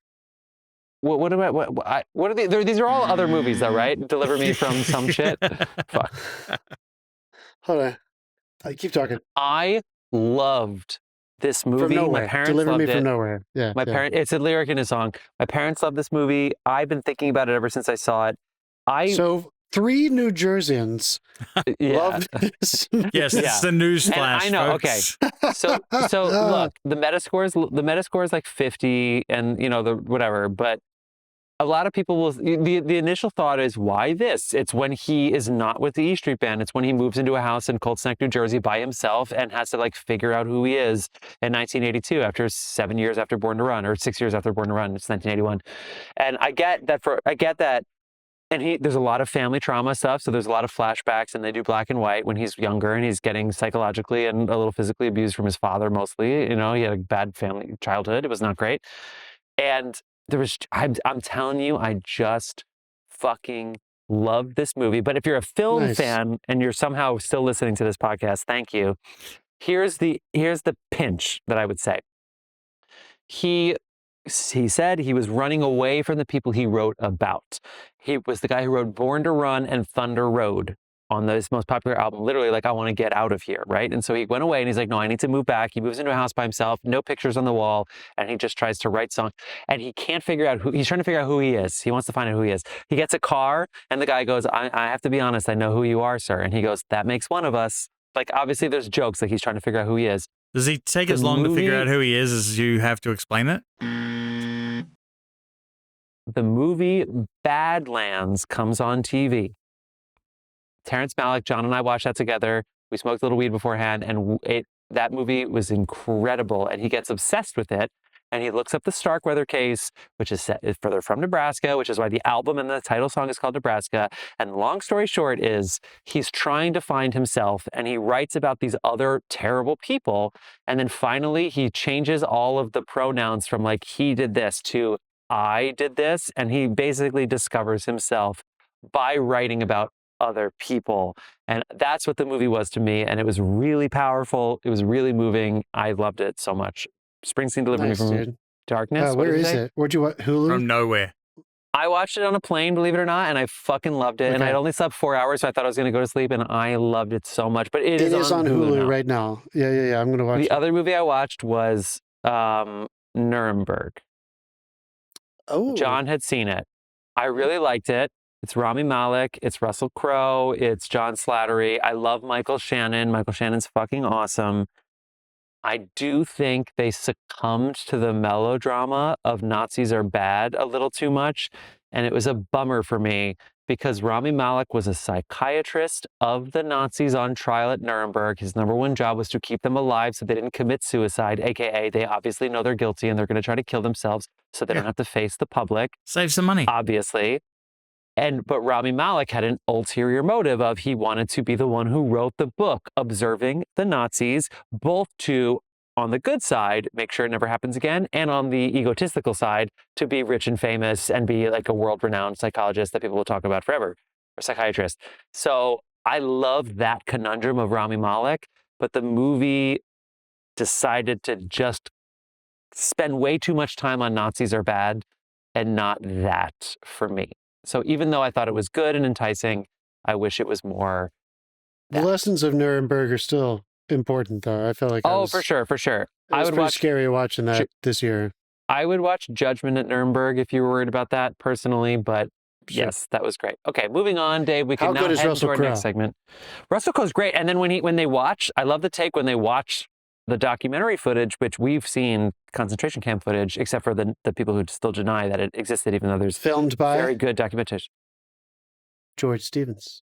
What are these are all other movies though, right? Deliver Me from some shit. Fuck. Hold on. Keep talking. I loved this From movie. Nowhere. My parents Deliver loved Me it. from Nowhere. Yeah. It's a lyric in a song. My parents love this movie. I've been thinking about it ever since I saw it. So 3 New Jerseyans loved this. Yes, it's the news flash. I know. Folks. Okay. So look, the Metascore is like 50, and you know the whatever. But a lot of people will. The initial thought is, why this? It's when he is not with the E Street Band. It's when he moves into a house in Colts Neck, New Jersey, by himself and has to like figure out who he is in 1982, after 7 years after Born to Run, or 6 years after Born to Run. It's 1981, and I get that. And there's a lot of family trauma stuff, so there's a lot of flashbacks, and they do black and white when he's younger and he's getting psychologically and a little physically abused from his father mostly. You know, he had a bad family childhood. It was not great. And I'm telling you, I just fucking love this movie. But if you're a film fan and you're somehow still listening to this podcast, thank you. Here's the pinch that I would say. He said he was running away from the people he wrote about. He was the guy who wrote Born to Run and Thunder Road on this most popular album, literally like, I want to get out of here, right? And so he went away and he's like, no, I need to move back. He moves into a house by himself, no pictures on the wall, and he just tries to write songs. And he can't figure out he's trying to figure out who he is. He wants to find out who he is. He gets a car and the guy goes, I have to be honest, I know who you are, sir. And he goes, that makes one of us. Like, obviously there's jokes, like he's trying to figure out who he is. Does he take as long to figure out who he is as you have to explain it? The movie Badlands comes on TV. Terrence Malick, John and I watched that together. We smoked a little weed beforehand, and that movie was incredible. And he gets obsessed with it, and he looks up the Starkweather case, which is further from Nebraska, which is why the album and the title song is called Nebraska. And long story short is he's trying to find himself, and he writes about these other terrible people. And then finally, he changes all of the pronouns from like, he did this to I did this. And he basically discovers himself by writing about other people. And that's what the movie was to me. And it was really powerful. It was really moving. I loved it so much. Springsteen Delivered Me from Darkness. Where is it? Where'd you watch? Hulu? From nowhere. I watched it on a plane, believe it or not, and I fucking loved it. Okay. And I'd only slept 4 hours, so I thought I was going to go to sleep, and I loved it so much. But it is on Hulu right now. Yeah. I'm going to watch it. The other movie I watched was Nuremberg. Oh. John had seen it. I really liked it. It's Rami Malek. It's Russell Crowe. It's John Slattery. I love Michael Shannon. Michael Shannon's fucking awesome. I do think they succumbed to the melodrama of Nazis are bad a little too much. And it was a bummer for me because Rami Malek was a psychiatrist of the Nazis on trial at Nuremberg. His number one job was to keep them alive so they didn't commit suicide, AKA they obviously know they're guilty and they're going to try to kill themselves so they don't have to face the public. Save some money. Obviously. But Rami Malek had an ulterior motive of he wanted to be the one who wrote the book observing the Nazis, both to on the good side, make sure it never happens again, and on the egotistical side, to be rich and famous and be like a world-renowned psychologist that people will talk about forever, or psychiatrist. So I love that conundrum of Rami Malek, but the movie decided to just spend way too much time on Nazis are bad and not that for me. So even though I thought it was good and enticing, I wish it was more. The lessons of Nuremberg are still important, though. I felt like for sure. I would watch scary watching that this year. I would watch Judgment at Nuremberg if you were worried about that personally, but yes, that was great. Okay, moving on, Dave. We can now head to our next segment. Russell Crowe's great, and then when they watch, I love the take when they watch the documentary footage, which we've seen concentration camp footage, except for the people who still deny that it existed, even though there's filmed by very good documentation. George Stevens.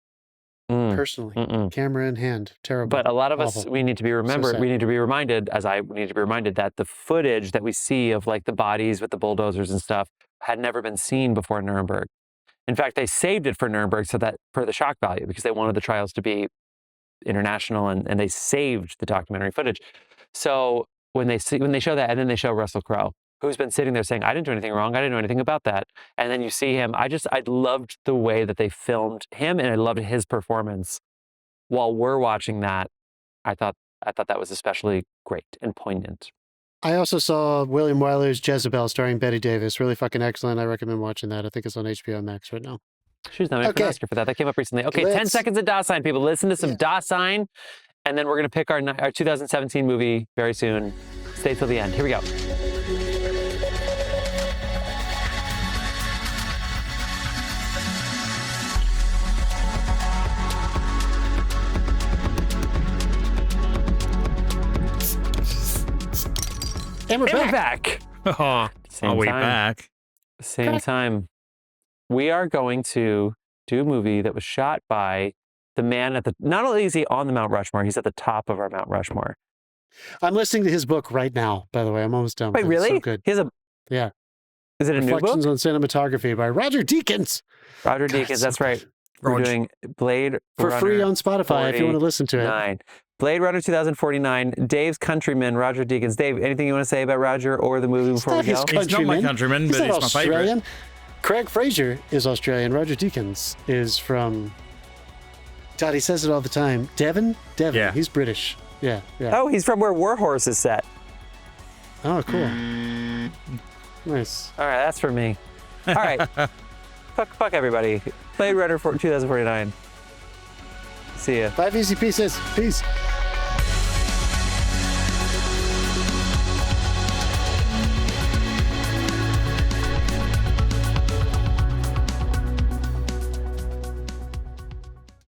Personally, camera in hand, terrible. But a lot of us, we need to be reminded, as I need to be reminded, that the footage that we see of like the bodies with the bulldozers and stuff had never been seen before Nuremberg. In fact, they saved it for Nuremberg so that for the shock value, because they wanted the trials to be international, and they saved the documentary footage. So when they show that, and then they show Russell Crowe, who's been sitting there saying, I didn't do anything wrong. I didn't know anything about that. And then you see him. I loved the way that they filmed him, and I loved his performance. While we're watching that, I thought that was especially great and poignant. I also saw William Wyler's Jezebel starring Bette Davis. Really fucking excellent. I recommend watching that. I think it's on HBO Max right now. She was nominated for an Oscar for that. That came up recently. Okay, 10 seconds of Dasein, people. Listen to some Dasein, and then we're going to pick our 2017 movie very soon. Stay till the end. Here we go. And we're back. Are we back? Same time. We are going to do a movie that was shot by the man not only is he on the Mount Rushmore, he's at the top of our Mount Rushmore. I'm listening to his book right now, by the way. I'm almost done with it. Wait, really? It's so good. Yeah. Is it a new book? Reflections on Cinematography by Roger Deakins. Roger Deakins, that's right. We're doing Blade for Runner free on Spotify if you want to listen to it. Blade Runner 2049, Dave's countryman, Roger Deakins. Dave, anything you want to say about Roger or the movie before we go? He's not my countryman, but he's my favorite. Craig Fraser is Australian. Roger Deakins is from, God, he says it all the time. Devon? Yeah. He's British. Yeah. Oh, he's from where Warhorse is set. Oh, cool. Nice. All right, that's for me. All right. Fuck everybody. Blade Runner 2049. See ya. 5 easy pieces. Peace.